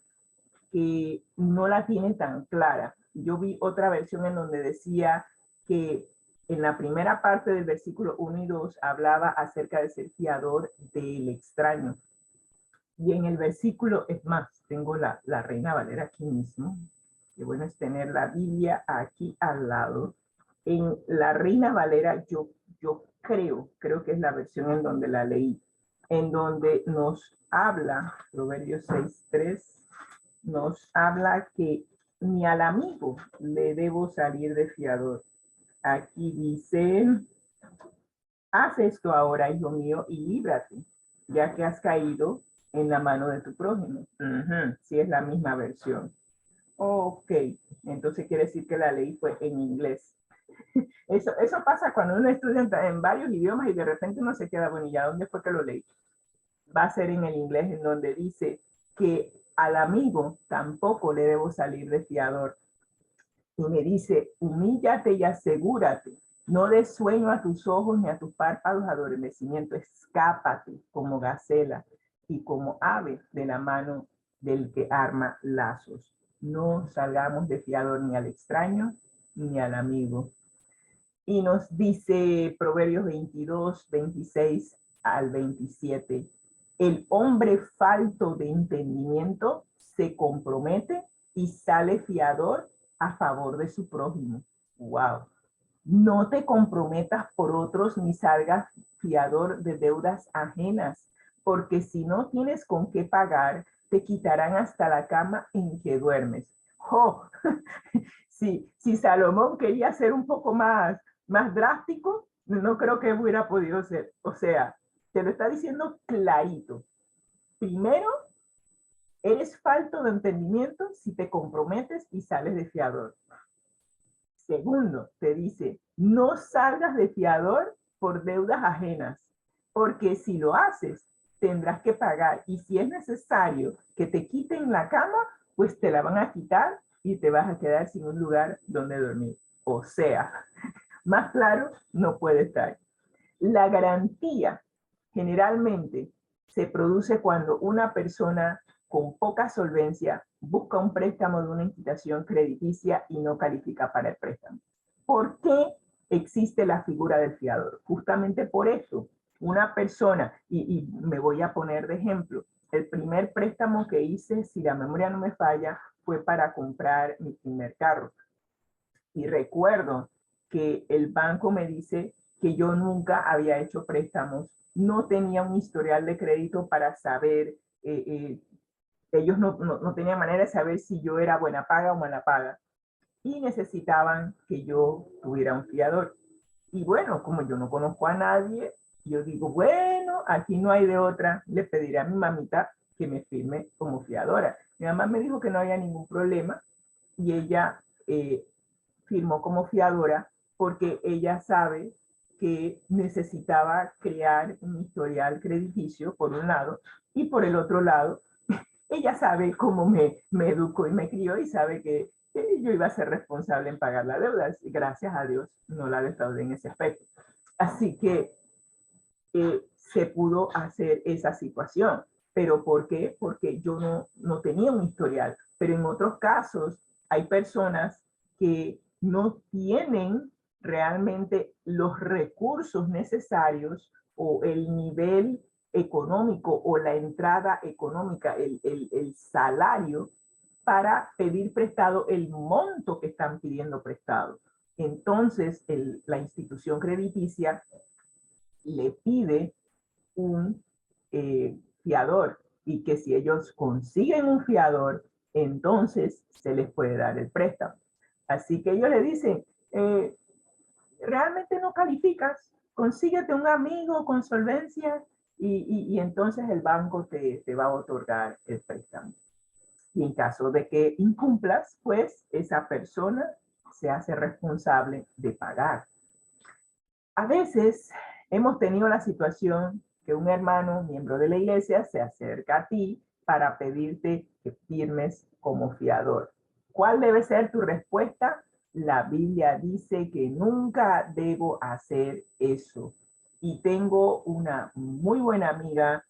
que no la tiene tan clara. Yo vi otra versión en donde decía que en la primera parte del versículo 1 y 2 hablaba acerca de ser fiador del extraño. Y en el versículo, es más, tengo la Reina Valera aquí mismo. Qué bueno es tener la Biblia aquí al lado. En la Reina Valera yo creo que es la versión en donde la leí, en donde nos habla, Proverbios 6:3, nos habla que ni al amigo le debo salir de fiador. Aquí dice, haz esto ahora, hijo mío, y líbrate, ya que has caído en la mano de tu prójimo. Sí, es la misma versión. Ok, entonces quiere decir que la ley fue en inglés. Eso pasa cuando uno estudia en varios idiomas y de repente uno se queda, bueno, ¿y ya dónde fue que lo leí? Va a ser en el inglés, en donde dice que al amigo tampoco le debo salir de fiador. Y me dice, humíllate y asegúrate. No des sueño a tus ojos ni a tus párpados adormecimiento. Escápate como gacela y como ave de la mano del que arma lazos. No salgamos de fiador ni al extraño ni al amigo. Y nos dice Proverbios 22, 26 al 27. El hombre falto de entendimiento se compromete y sale fiador a favor de su prójimo. Wow. No te comprometas por otros ni salgas fiador de deudas ajenas, porque si no tienes con qué pagar, te quitarán hasta la cama en que duermes. Oh, si Salomón quería ser un poco más drástico, no creo que hubiera podido ser. O sea, te lo está diciendo clarito. Primero, eres falto de entendimiento si te comprometes y sales de fiador. Segundo, te dice, no salgas de fiador por deudas ajenas, porque si lo haces, tendrás que pagar. Y si es necesario que te quiten la cama, pues te la van a quitar y te vas a quedar sin un lugar donde dormir. O sea, más claro no puede estar. La garantía generalmente se produce cuando una persona con poca solvencia busca un préstamo de una institución crediticia y no califica para el préstamo. ¿Por qué existe la figura del fiador? Justamente por eso. Una persona, y me voy a poner de ejemplo, el primer préstamo que hice, si la memoria no me falla, fue para comprar mi primer carro. Y recuerdo que el banco me dice que yo nunca había hecho préstamos, no tenía un historial de crédito para saber, ellos no tenían manera de saber si yo era buena paga o mala paga, y necesitaban que yo tuviera un fiador. Y bueno, como yo no conozco a nadie, yo digo, bueno, aquí no hay de otra, le pediré a mi mamita que me firme como fiadora. Mi mamá me dijo que no había ningún problema y ella firmó como fiadora porque ella sabe que necesitaba crear un historial crediticio por un lado y por el otro lado, ella sabe cómo me educó y me crió y sabe que yo iba a ser responsable en pagar la deuda. Gracias a Dios no la defraudé en ese aspecto. Así que se pudo hacer esa situación. ¿Pero por qué? Porque yo no tenía un historial. Pero en otros casos hay personas que no tienen realmente los recursos necesarios o el nivel económico o la entrada económica, el salario para pedir prestado el monto que están pidiendo prestado. Entonces, la institución crediticia le pide un fiador y que si ellos consiguen un fiador, entonces se les puede dar el préstamo. Así que ellos le dicen, realmente no calificas, consíguete un amigo con solvencia y entonces el banco te va a otorgar el préstamo. Y en caso de que incumplas, pues esa persona se hace responsable de pagar. A veces hemos tenido la situación que un hermano, miembro de la iglesia, se acerca a ti para pedirte que firmes como fiador. ¿Cuál debe ser tu respuesta? La Biblia dice que nunca debo hacer eso. Y tengo una muy buena amiga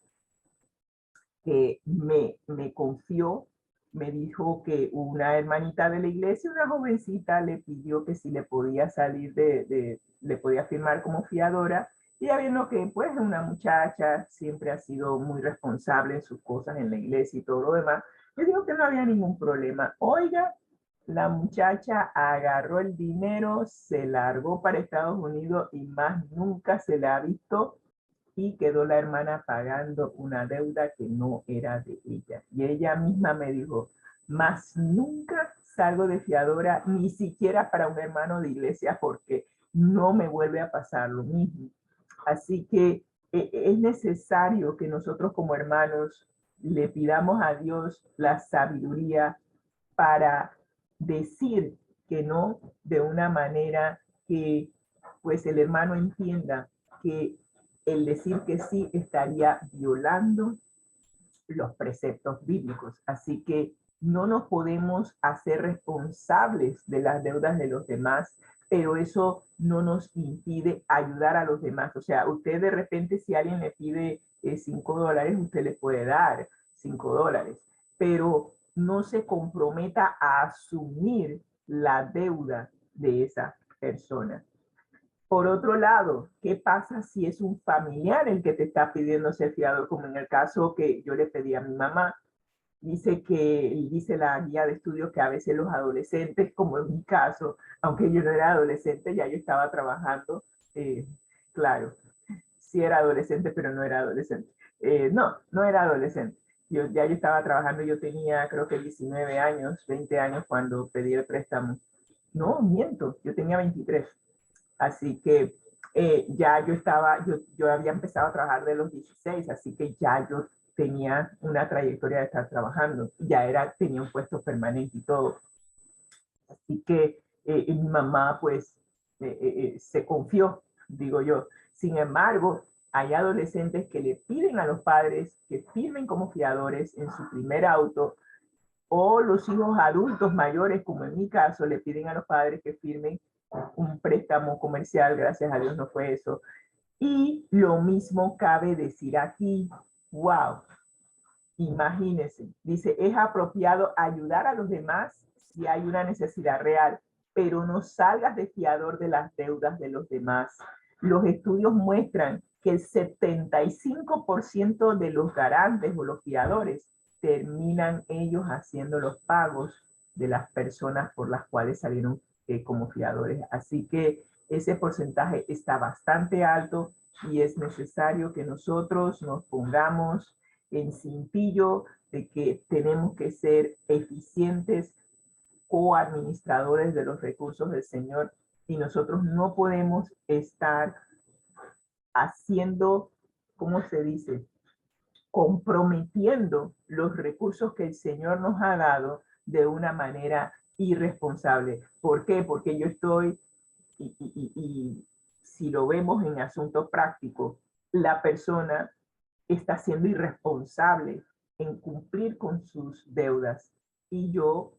que me confió, me dijo que una hermanita de la iglesia, una jovencita, le pidió que si le podía salir le podía firmar como fiadora, y ya viendo que pues una muchacha siempre ha sido muy responsable en sus cosas en la iglesia y todo lo demás, le dijo que no había ningún problema. Oiga, la muchacha agarró el dinero, se largó para Estados Unidos y más nunca se le ha visto, y quedó la hermana pagando una deuda que no era de ella. Y ella misma me dijo, más nunca salgo de fiadora, ni siquiera para un hermano de iglesia, porque no me vuelve a pasar lo mismo. Así que es necesario que nosotros como hermanos le pidamos a Dios la sabiduría para decir que no de una manera que pues el hermano entienda que el decir que sí estaría violando los preceptos bíblicos. Así que no nos podemos hacer responsables de las deudas de los demás, pero eso no nos impide ayudar a los demás. O sea, usted de repente, si alguien le pide $5, usted le puede dar $5, pero no se comprometa a asumir la deuda de esa persona. Por otro lado, ¿qué pasa si es un familiar el que te está pidiendo ser fiador? Como en el caso que yo le pedí a mi mamá. Dice la guía de estudio que a veces los adolescentes, como en mi caso, aunque yo no era adolescente, ya yo estaba trabajando, claro, sí era adolescente, pero no era adolescente. No era adolescente. Yo estaba trabajando, yo tenía creo que 19 años, 20 años cuando pedí el préstamo. No, miento, yo tenía 23. Así que ya yo había empezado a trabajar de los 16, así que ya yo tenía una trayectoria de estar trabajando, tenía un puesto permanente y todo. Así que mi mamá pues se confió, digo yo. Sin embargo, hay adolescentes que le piden a los padres que firmen como fiadores en su primer auto, o los hijos adultos mayores, como en mi caso, le piden a los padres que firmen un préstamo comercial. Gracias a Dios no fue eso. Y lo mismo cabe decir aquí. Wow, imagínense, dice, es apropiado ayudar a los demás si hay una necesidad real, pero no salgas de fiador de las deudas de los demás. Los estudios muestran que el 75% de los garantes o los fiadores terminan ellos haciendo los pagos de las personas por las cuales salieron como fiadores. Así que ese porcentaje está bastante alto y es necesario que nosotros nos pongamos en cintillo de que tenemos que ser eficientes coadministradores de los recursos del Señor y nosotros no podemos estar haciendo, ¿cómo se dice? Comprometiendo los recursos que el Señor nos ha dado de una manera irresponsable. ¿Por qué? Porque yo estoy, y si lo vemos en asuntos prácticos, la persona está siendo irresponsable en cumplir con sus deudas y yo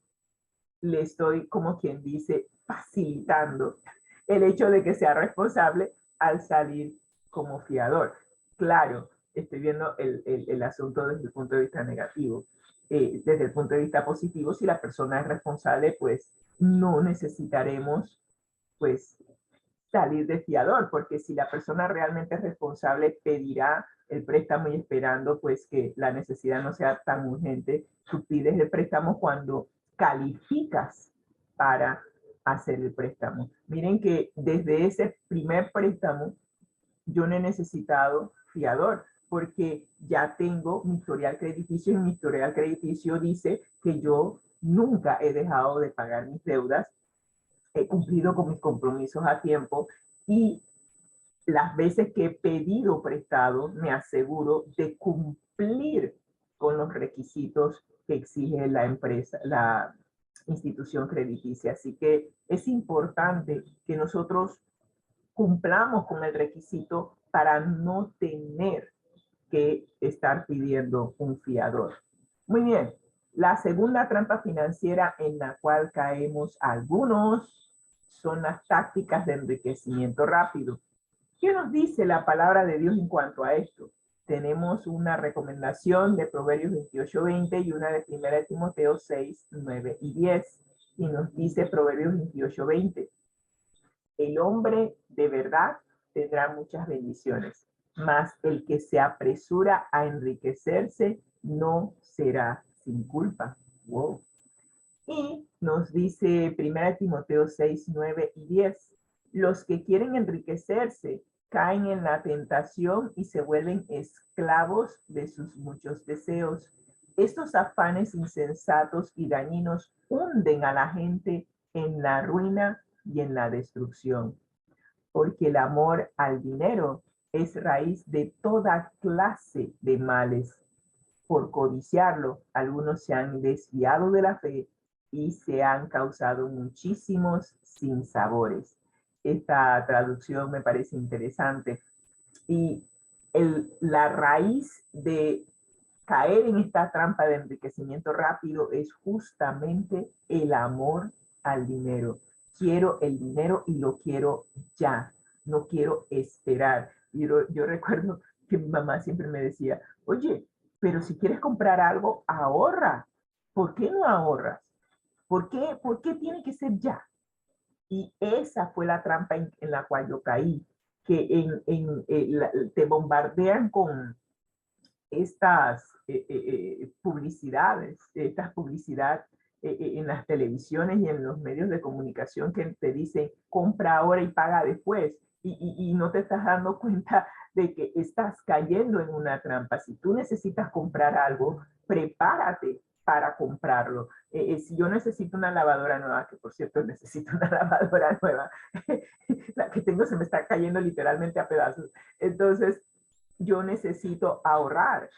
le estoy, como quien dice, facilitando el hecho de que sea responsable al salir como fiador. Claro, estoy viendo el asunto desde el punto de vista negativo. Desde el punto de vista positivo, si la persona es responsable, pues no necesitaremos pues salir de fiador, porque si la persona realmente es responsable, pedirá el préstamo y esperando pues que la necesidad no sea tan urgente. Tú pides el préstamo cuando calificas para hacer el préstamo. Miren que desde ese primer préstamo yo no he necesitado fiador porque ya tengo mi historial crediticio y mi historial crediticio dice que yo nunca he dejado de pagar mis deudas, he cumplido con mis compromisos a tiempo y las veces que he pedido prestado me aseguro de cumplir con los requisitos que exige la empresa, la institución crediticia. Así que es importante que nosotros cumplamos con el requisito para no tener que estar pidiendo un fiador. Muy bien, la segunda trampa financiera en la cual caemos algunos son las tácticas de enriquecimiento rápido. ¿Qué nos dice la palabra de Dios en cuanto a esto? Tenemos una recomendación de Proverbios 28:20 y una de 1 Timoteo 6, 9 y 10. Y nos dice Proverbios 28:20. El hombre de verdad tendrá muchas bendiciones, mas el que se apresura a enriquecerse no será sin culpa. Wow. Y nos dice 1 Timoteo 6, 9 y 10. Los que quieren enriquecerse caen en la tentación y se vuelven esclavos de sus muchos deseos. Estos afanes insensatos y dañinos hunden a la gente en la ruina y en la destrucción. Porque el amor al dinero es raíz de toda clase de males. Por codiciarlo, algunos se han desviado de la fe y se han causado muchísimos sinsabores. Esta traducción me parece interesante. Y la raíz de caer en esta trampa de enriquecimiento rápido es justamente el amor al dinero. Quiero el dinero y lo quiero ya. No quiero esperar. Yo recuerdo que mi mamá siempre me decía, oye, pero si quieres comprar algo, ahorra. ¿Por qué no ahorras? ¿Por qué tiene que ser ya? Y esa fue la trampa en la cual yo caí, que te bombardean con estas publicidades, en las televisiones y en los medios de comunicación que te dicen compra ahora y paga después. Y no te estás dando cuenta de que estás cayendo en una trampa. Si tú necesitas comprar algo, prepárate para comprarlo. Si yo necesito una lavadora nueva, que por cierto necesito una lavadora nueva, la que tengo se me está cayendo literalmente a pedazos. Entonces, yo necesito ahorrar.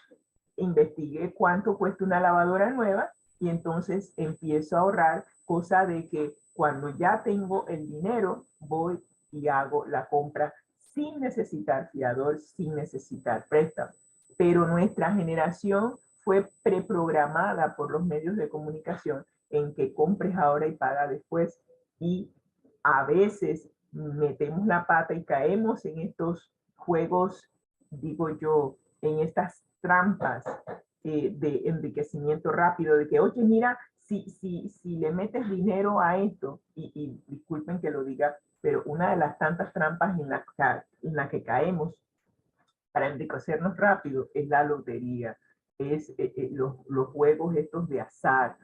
Investigué cuánto cuesta una lavadora nueva y entonces empiezo a ahorrar, cosa de que cuando ya tengo el dinero, voy y hago la compra sin necesitar fiador, sin necesitar préstamo. Pero nuestra generación fue preprogramada por los medios de comunicación en que compres ahora y paga después. Y a veces metemos la pata y caemos en estos juegos, digo yo, en estas trampas de enriquecimiento rápido, de que, oye, mira, si le metes dinero a esto, y disculpen que lo diga, pero una de las tantas trampas en la que caemos para enriquecernos rápido es la lotería, es los juegos estos de azar,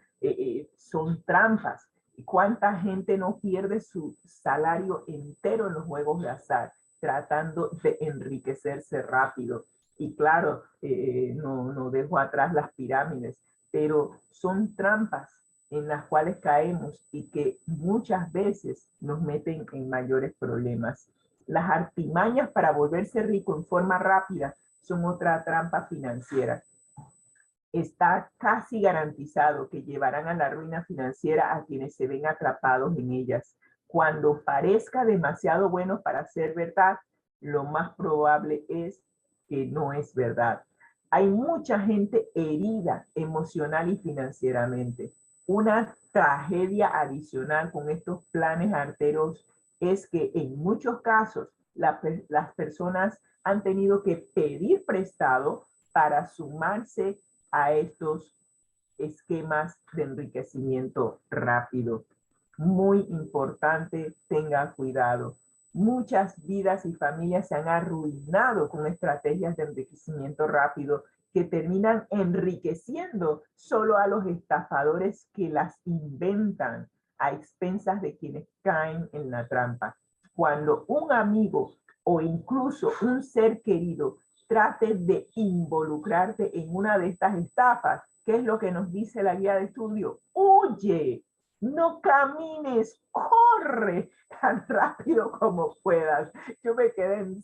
son trampas ¿Cuánta gente no pierde su salario entero en los juegos de azar, tratando de enriquecerse rápido? Y claro, no dejo atrás las pirámides, pero son trampas en las cuales caemos y que muchas veces nos meten en mayores problemas. Las artimañas para volverse rico en forma rápida son otra trampa financiera. Está casi garantizado que llevarán a la ruina financiera a quienes se ven atrapados en ellas. Cuando parezca demasiado bueno para ser verdad, lo más probable es que no es verdad. Hay mucha gente herida emocional y financieramente. Una tragedia adicional con estos planes arteros es que en muchos casos las personas han tenido que pedir prestado para sumarse a estos esquemas de enriquecimiento rápido. Muy importante, tenga cuidado. Muchas vidas y familias se han arruinado con estrategias de enriquecimiento rápido que terminan enriqueciendo solo a los estafadores que las inventan a expensas de quienes caen en la trampa. Cuando un amigo o incluso un ser querido trate de involucrarte en una de estas estafas, ¿qué es lo que nos dice la guía de estudio? Huye, no camines, corre tan rápido como puedas. Yo me quedé en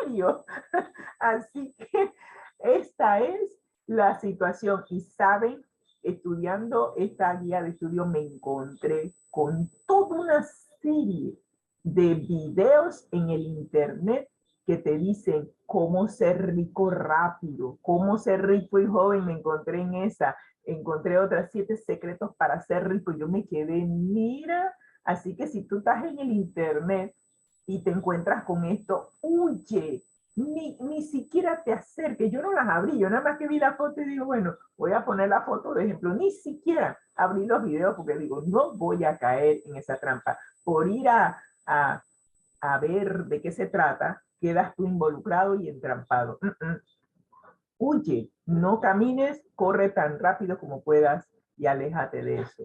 serio. Así que esta es la situación. Y saben, estudiando esta guía de estudio me encontré con toda una serie de videos en el internet que te dicen cómo ser rico rápido, cómo ser rico y joven. Me encontré en esa, encontré otras 7 secretos para ser rico. Yo me quedé, mira, así que si tú estás en el internet y te encuentras con esto, huye, ni siquiera te acerques. Yo no las abrí, yo nada más que vi la foto y digo, bueno, voy a poner la foto de ejemplo. Ni siquiera abrí los videos porque digo, no voy a caer en esa trampa. Por ir a ver de qué se trata, quedas tú involucrado y entrampado. Huye, no camines, corre tan rápido como puedas y aléjate de eso.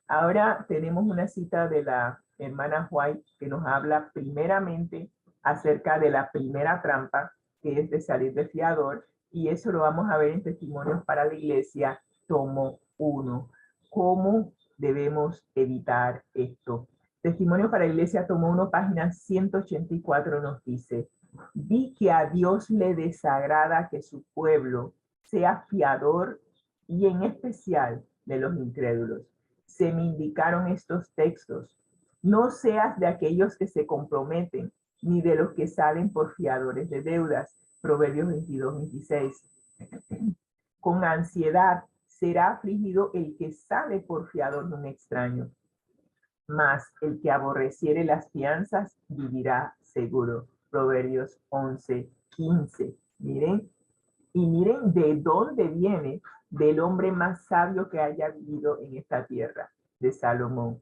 Ahora tenemos una cita de la hermana White que nos habla primeramente acerca de la primera trampa, que es de salir de fiador, y eso lo vamos a ver en Testimonios para la Iglesia, tomo 1. ¿Cómo debemos evitar esto? Testimonio para la Iglesia, tomo 1, página 184, nos dice: vi que a Dios le desagrada que su pueblo sea fiador y en especial de los incrédulos. Se me indicaron estos textos: no seas de aquellos que se comprometen, ni de los que salen por fiadores de deudas. Proverbios 22-26. Con ansiedad será afligido el que sale por fiador de un extraño, mas el que aborreciere las fianzas vivirá seguro. Proverbios 11-15. Miren, y miren de dónde viene, del hombre más sabio que haya vivido en esta tierra, de Salomón.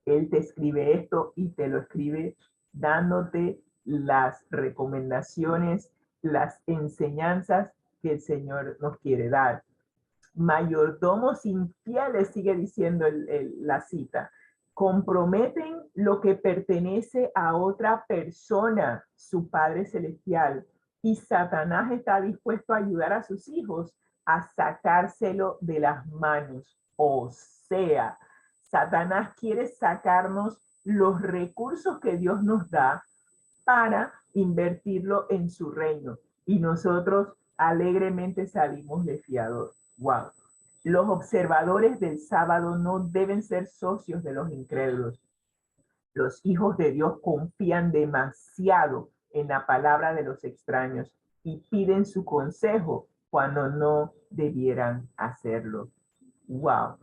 Él te escribe esto y te lo escribe dándote las recomendaciones, las enseñanzas que el Señor nos quiere dar. Mayordomos infieles, sigue diciendo la cita, comprometen lo que pertenece a otra persona, su Padre Celestial, y Satanás está dispuesto a ayudar a sus hijos a sacárselo de las manos. O sea, Satanás quiere sacarnos los recursos que Dios nos da para invertirlo en su reino, y nosotros alegremente salimos de fiador. Wow. Los observadores del sábado no deben ser socios de los incrédulos. Los hijos de Dios confían demasiado en la palabra de los extraños y piden su consejo cuando no debieran hacerlo. Wow,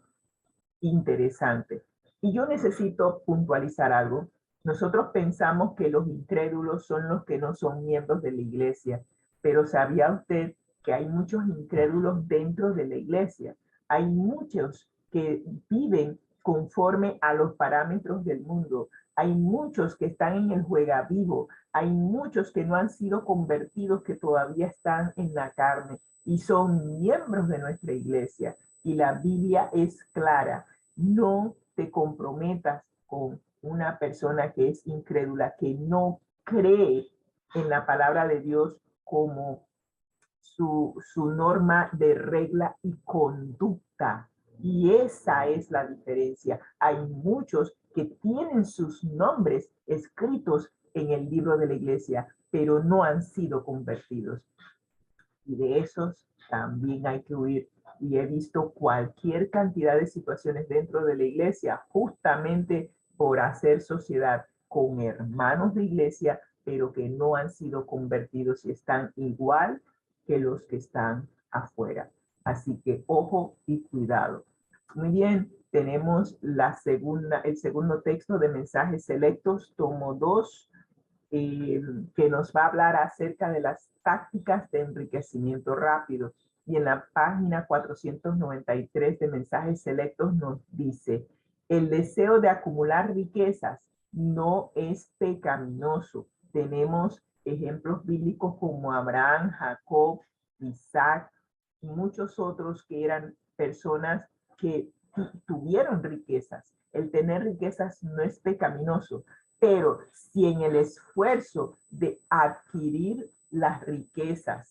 interesante. Y yo necesito puntualizar algo. Nosotros pensamos que los incrédulos son los que no son miembros de la iglesia, pero ¿sabía usted que hay muchos incrédulos dentro de la iglesia? Hay muchos que viven conforme a los parámetros del mundo. Hay muchos que están en el juega vivo. Hay muchos que no han sido convertidos, que todavía están en la carne y son miembros de nuestra iglesia. Y la Biblia es clara: no te comprometas con una persona que es incrédula, que no cree en la palabra de Dios como su norma de regla y conducta. Y esa es la diferencia. Hay muchos que tienen sus nombres escritos en el libro de la iglesia, pero no han sido convertidos. Y de esos también hay que huir. Y he visto cualquier cantidad de situaciones dentro de la iglesia, justamente por hacer sociedad con hermanos de iglesia, pero que no han sido convertidos y están igual que los que están afuera. Así que ojo y cuidado. Muy bien, tenemos el segundo texto de Mensajes Selectos, tomo 2, que nos va a hablar acerca de las tácticas de enriquecimiento rápido. Y en la página 493 de Mensajes Selectos nos dice: el deseo de acumular riquezas no es pecaminoso. Tenemos ejemplos bíblicos como Abraham, Jacob, Isaac y muchos otros que eran personas que tuvieron riquezas. El tener riquezas no es pecaminoso, pero si en el esfuerzo de adquirir las riquezas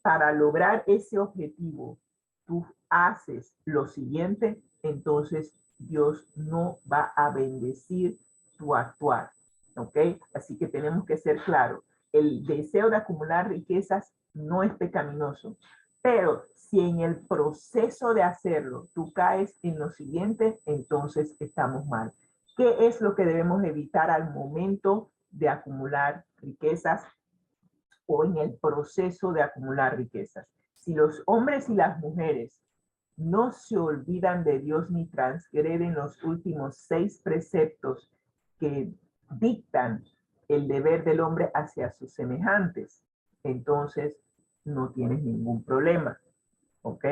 para lograr ese objetivo tú haces lo siguiente, entonces Dios no va a bendecir tu actuar. ¿Ok? Así que tenemos que ser claros. El deseo de acumular riquezas no es pecaminoso, pero si en el proceso de hacerlo tú caes en lo siguiente, entonces estamos mal. ¿Qué es lo que debemos evitar al momento de acumular riquezas o en el proceso de acumular riquezas? Si los hombres y las mujeres no se olvidan de Dios ni transgreden los últimos 6 preceptos que dictan el deber del hombre hacia sus semejantes, entonces no tienes ningún problema. ¿Ok?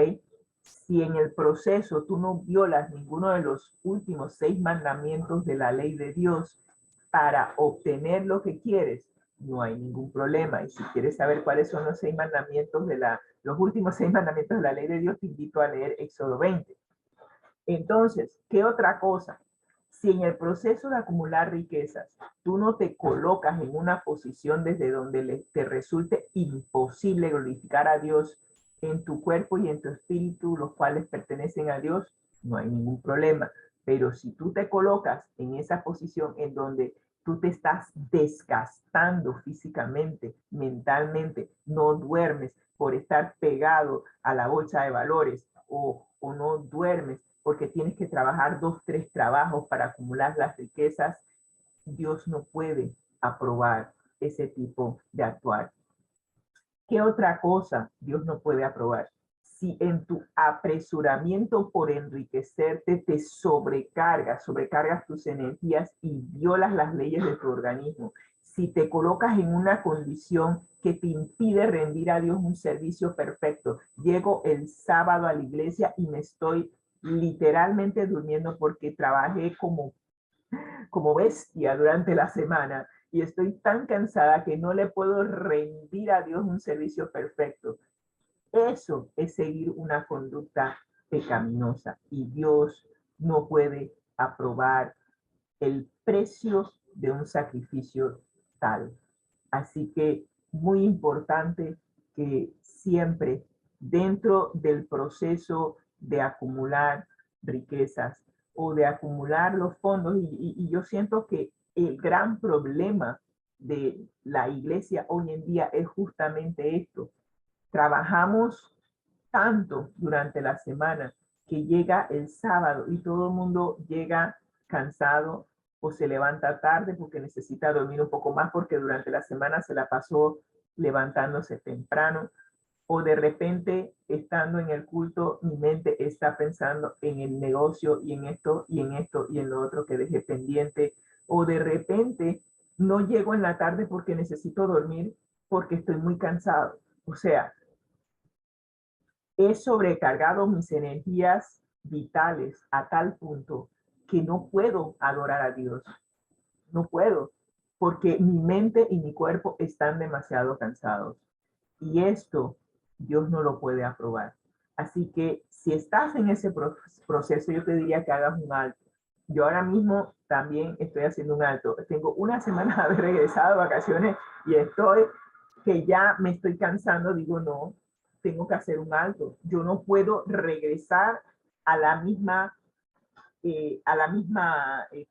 Si en el proceso tú no violas ninguno de los últimos 6 mandamientos de la ley de Dios para obtener lo que quieres, no hay ningún problema. Y si quieres saber cuáles son los 6 mandamientos los últimos 6 mandamientos de la ley de Dios, te invito a leer Éxodo 20. Entonces, ¿qué otra cosa? Si en el proceso de acumular riquezas, tú no te colocas en una posición desde donde te resulte imposible glorificar a Dios en tu cuerpo y en tu espíritu, los cuales pertenecen a Dios, no hay ningún problema. Pero si tú te colocas en esa posición en donde tú te estás desgastando físicamente, mentalmente, no duermes por estar pegado a la bolsa de valores o no duermes porque tienes que trabajar 2, 3 trabajos para acumular las riquezas, Dios no puede aprobar ese tipo de actuar. ¿Qué otra cosa Dios no puede aprobar? Si en tu apresuramiento por enriquecerte te sobrecargas tus energías y violas las leyes de tu organismo, si te colocas en una condición que te impide rendir a Dios un servicio perfecto, llego el sábado a la iglesia y me estoy literalmente durmiendo porque trabajé como bestia durante la semana y estoy tan cansada que no le puedo rendir a Dios un servicio perfecto. Eso es seguir una conducta pecaminosa y Dios no puede aprobar el precio de un sacrificio tal. Así que muy importante que siempre dentro del proceso de acumular riquezas o de acumular los fondos, y yo siento que el gran problema de la iglesia hoy en día es justamente esto. Trabajamos tanto durante la semana que llega el sábado y todo el mundo llega cansado o se levanta tarde porque necesita dormir un poco más porque durante la semana se la pasó levantándose temprano, o de repente estando en el culto mi mente está pensando en el negocio y en esto y en esto y en lo otro que dejé pendiente, o de repente no llego en la tarde porque necesito dormir porque estoy muy cansado. O sea, he sobrecargado mis energías vitales a tal punto que no puedo adorar a Dios. No puedo, porque mi mente y mi cuerpo están demasiado cansados. Y esto Dios no lo puede aprobar. Así que si estás en ese proceso, yo te diría que hagas un alto. Yo ahora mismo también estoy haciendo un alto. Tengo una semana de haber regresado de vacaciones y estoy que ya me estoy cansando. Digo, no, tengo que hacer un alto. Yo no puedo regresar a la misma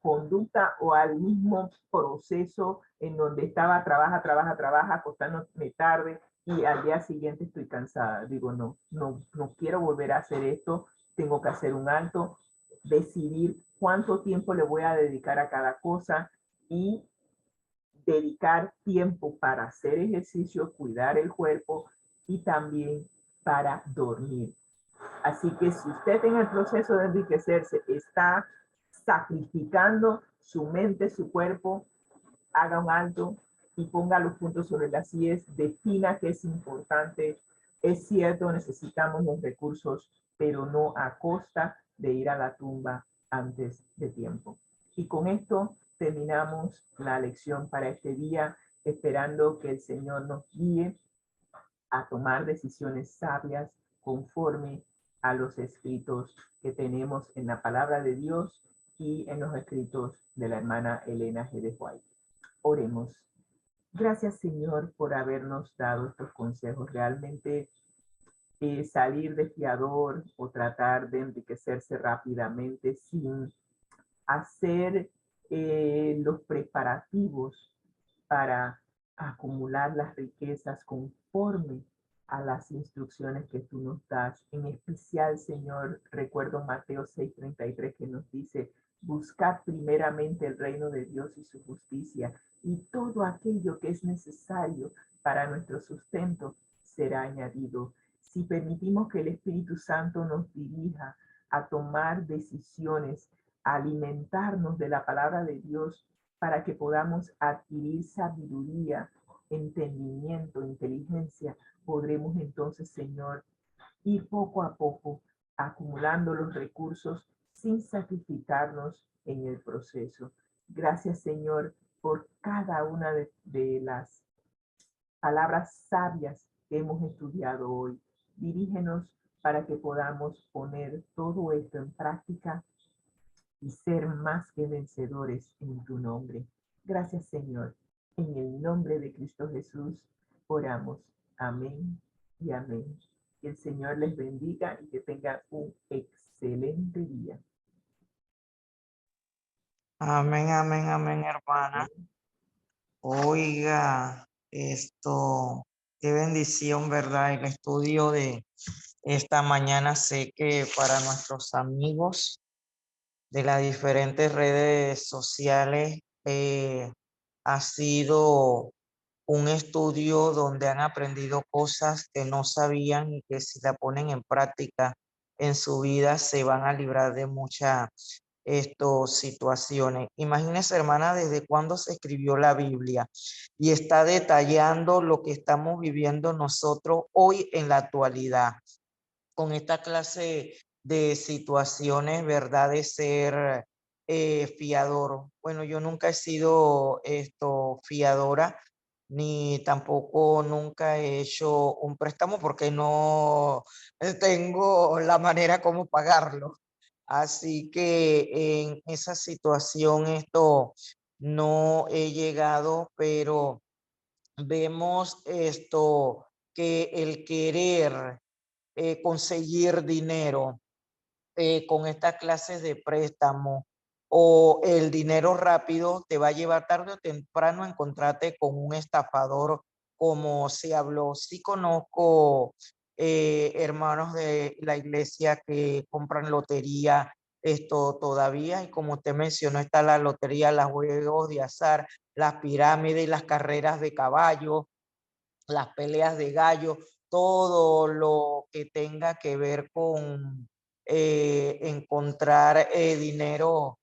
conducta o al mismo proceso en donde estaba, trabaja, acostándome tarde y al día siguiente estoy cansada. Digo, no quiero volver a hacer esto, tengo que hacer un alto, decidir cuánto tiempo le voy a dedicar a cada cosa y dedicar tiempo para hacer ejercicio, cuidar el cuerpo y también para dormir. Así que si usted en el proceso de enriquecerse está sacrificando su mente, su cuerpo, haga un alto y ponga los puntos sobre las IES, defina que es importante. Es cierto, necesitamos los recursos, pero no a costa de ir a la tumba antes de tiempo. Y con esto terminamos la lección para este día, esperando que el Señor nos guíe a tomar decisiones sabias conforme a los escritos que tenemos en la palabra de Dios y en los escritos de la hermana Elena G. de White. Oremos. Gracias, Señor, por habernos dado estos consejos. Realmente salir de fiador o tratar de enriquecerse rápidamente sin hacer los preparativos para acumular las riquezas conforme a las instrucciones que tú nos das. En especial, Señor, recuerdo Mateo 6:33 que nos dice, buscad primeramente el reino de Dios y su justicia, y todo aquello que es necesario para nuestro sustento será añadido. Si permitimos que el Espíritu Santo nos dirija a tomar decisiones, a alimentarnos de la palabra de Dios para que podamos adquirir sabiduría, entendimiento, inteligencia, podremos entonces, Señor, ir poco a poco acumulando los recursos sin sacrificarnos en el proceso. Gracias, Señor, por cada una de las palabras sabias que hemos estudiado hoy. Dirígenos para que podamos poner todo esto en práctica y ser más que vencedores en tu nombre. Gracias, Señor. En el nombre de Cristo Jesús oramos. Amén y amén. Que el Señor les bendiga y que tengan un excelente día. Amén, amén, amén, hermana. Oiga, qué bendición, ¿verdad? El estudio de esta mañana. Sé que para nuestros amigos de las diferentes redes sociales ha sido un estudio donde han aprendido cosas que no sabían y que si la ponen en práctica en su vida se van a librar de muchas situaciones. Imagínense, hermana, desde cuándo se escribió la Biblia y está detallando lo que estamos viviendo nosotros hoy en la actualidad con esta clase de situaciones, ¿verdad? De ser fiador. Bueno, yo nunca he sido fiadora, ni tampoco nunca he hecho un préstamo porque no tengo la manera como pagarlo. Así que en esa situación no he llegado, pero vemos que el querer conseguir dinero con estas clases de préstamo o el dinero rápido te va a llevar tarde o temprano a encontrarte con un estafador, como se habló. Sí conozco hermanos de la iglesia que compran lotería todavía, y como usted mencionó, está la lotería, los juegos de azar, las pirámides, las carreras de caballo, las peleas de gallo, todo lo que tenga que ver con encontrar dinero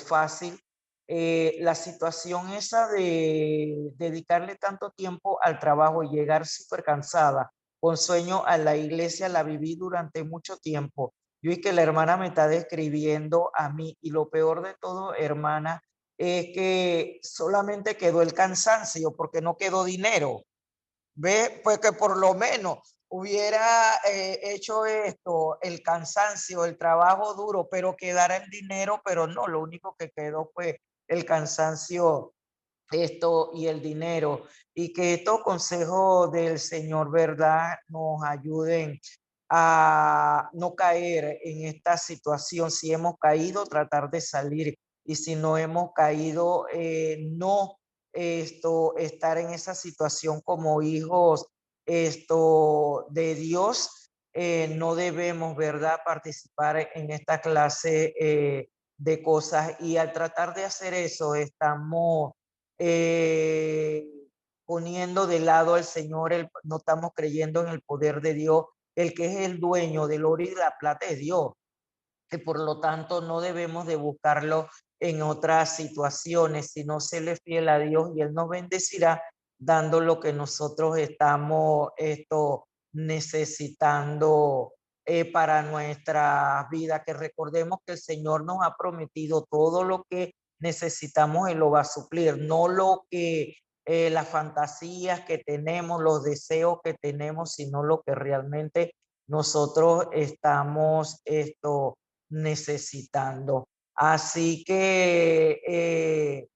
fácil. La situación esa de dedicarle tanto tiempo al trabajo y llegar súper cansada, con sueño a la iglesia, la viví durante mucho tiempo. Yo y que la hermana me está describiendo a mí, y lo peor de todo, hermana, es que solamente quedó el cansancio porque no quedó dinero. Ve, pues que por lo menos hubiera hecho esto, el cansancio, el trabajo duro, pero quedara el dinero, pero no, lo único que quedó fue el cansancio esto y el dinero, y que estos consejos del Señor, ¿verdad?, nos ayuden a no caer en esta situación. Si hemos caído, tratar de salir, y si no hemos caído, no estar en esa situación como hijos de Dios. No debemos, ¿verdad?, participar en esta clase de cosas, y al tratar de hacer eso estamos poniendo de lado al Señor, no estamos creyendo en el poder de Dios. El que es el dueño del oro y de la plata es Dios, que por lo tanto no debemos de buscarlo en otras situaciones, sino serle fiel a Dios, y Él nos bendecirá dando lo que nosotros estamos necesitando para nuestra vida. Que recordemos que el Señor nos ha prometido todo lo que necesitamos, Él lo va a suplir, no lo que las fantasías que tenemos, los deseos que tenemos, sino lo que realmente nosotros estamos necesitando. Así que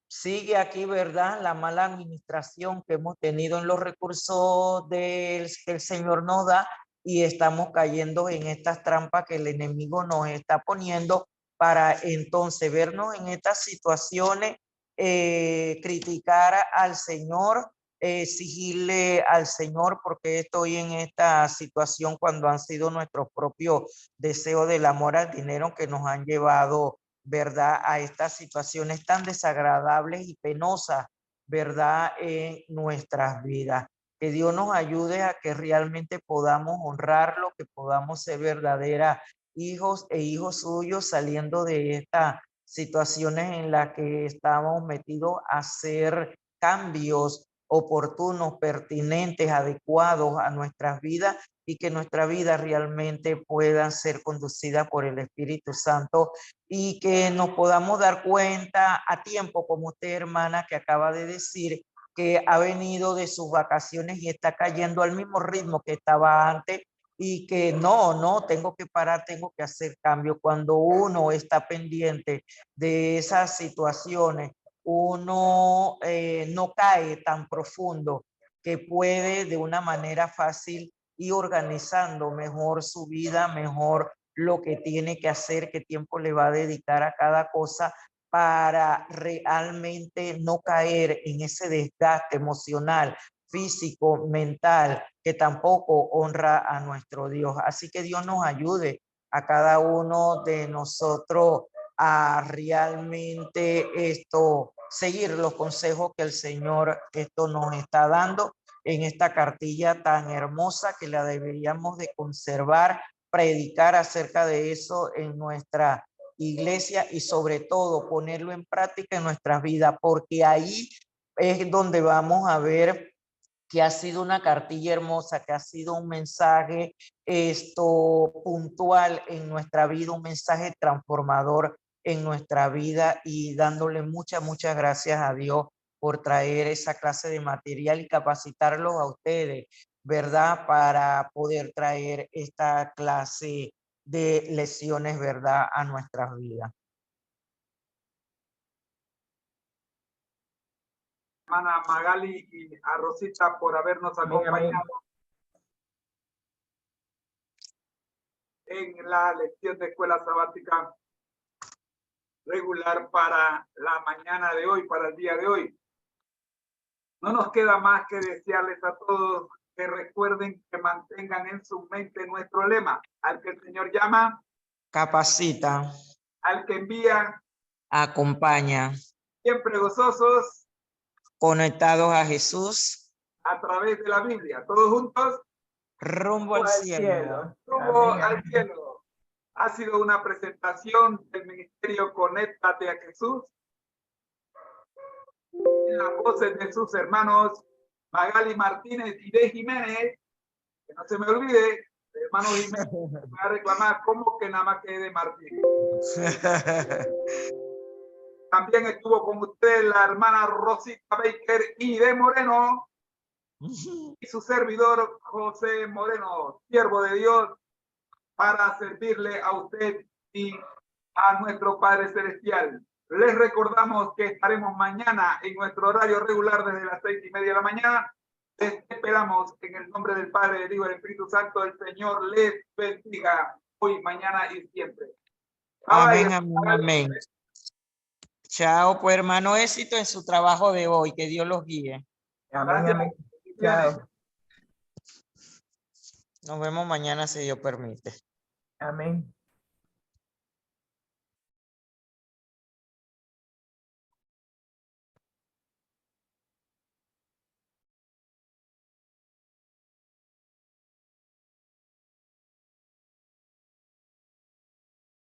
sigue aquí, ¿verdad?, la mala administración que hemos tenido en los recursos que el Señor nos da, y estamos cayendo en estas trampas que el enemigo nos está poniendo para entonces vernos en estas situaciones, criticar al Señor, exigirle al Señor porque estoy en esta situación, cuando han sido nuestros propios deseos del amor al dinero que nos han llevado, ¿verdad?, a estas situaciones tan desagradables y penosas, ¿verdad?, en nuestras vidas. Que Dios nos ayude a que realmente podamos honrarlo, que podamos ser verdaderas hijos e hijos suyos, saliendo de estas situaciones en las que estamos metidos, a hacer cambios oportunos, pertinentes, adecuados a nuestras vidas, y que nuestra vida realmente pueda ser conducida por el Espíritu Santo, y que nos podamos dar cuenta a tiempo, como usted, hermana, que acaba de decir que ha venido de sus vacaciones y está cayendo al mismo ritmo que estaba antes, y que no, tengo que parar, tengo que hacer cambio. Cuando uno está pendiente de esas situaciones, uno no cae tan profundo, que puede de una manera fácil ir organizando mejor su vida, mejor lo que tiene que hacer, qué tiempo le va a dedicar a cada cosa, para realmente no caer en ese desgaste emocional, físico, mental, que tampoco honra a nuestro Dios. Así que Dios nos ayude a cada uno de nosotros a realmente seguir los consejos que el Señor nos está dando en esta cartilla tan hermosa, que la deberíamos de conservar, predicar acerca de eso en nuestra iglesia, y sobre todo ponerlo en práctica en nuestras vidas, porque ahí es donde vamos a ver que ha sido una cartilla hermosa, que ha sido un mensaje puntual en nuestra vida, un mensaje transformador en nuestra vida, y dándole muchas gracias a Dios por traer esa clase de material y capacitarlos a ustedes, ¿verdad?, para poder traer esta clase de lecciones, ¿verdad?, a nuestras vidas. Hermana Magali y a Rosita por habernos acompañado en la lección de escuela sabática regular para la mañana de hoy, para el día de hoy. No nos queda más que desearles a todos que recuerden que mantengan en su mente nuestro lema: al que el Señor llama, capacita, al que envía, acompaña, siempre gozosos, conectados a Jesús, a través de la Biblia. Todos juntos, rumbo al cielo. rumbo Amén, al amén. cielo. Ha sido una presentación del Ministerio Conéctate a Jesús, en las voces de sus hermanos Magali Martínez y de Jiménez. Que no se me olvide, el hermano Jiménez me va a reclamar como que nada más que de Martínez. También estuvo con usted la hermana Rosita Baker y de Moreno. y su servidor José Moreno, siervo de Dios, para servirle a usted y a nuestro Padre Celestial. Les recordamos que estaremos mañana en nuestro horario regular desde las 6:30 de la mañana. Les esperamos en el nombre del Padre, del Hijo y del Espíritu Santo. El Señor les bendiga hoy, mañana y siempre. Amén, amén, amén. Chao, pues hermano, éxito en su trabajo de hoy. Que Dios los guíe. Amén, amén. Chao. Nos vemos mañana si Dios permite. Amén.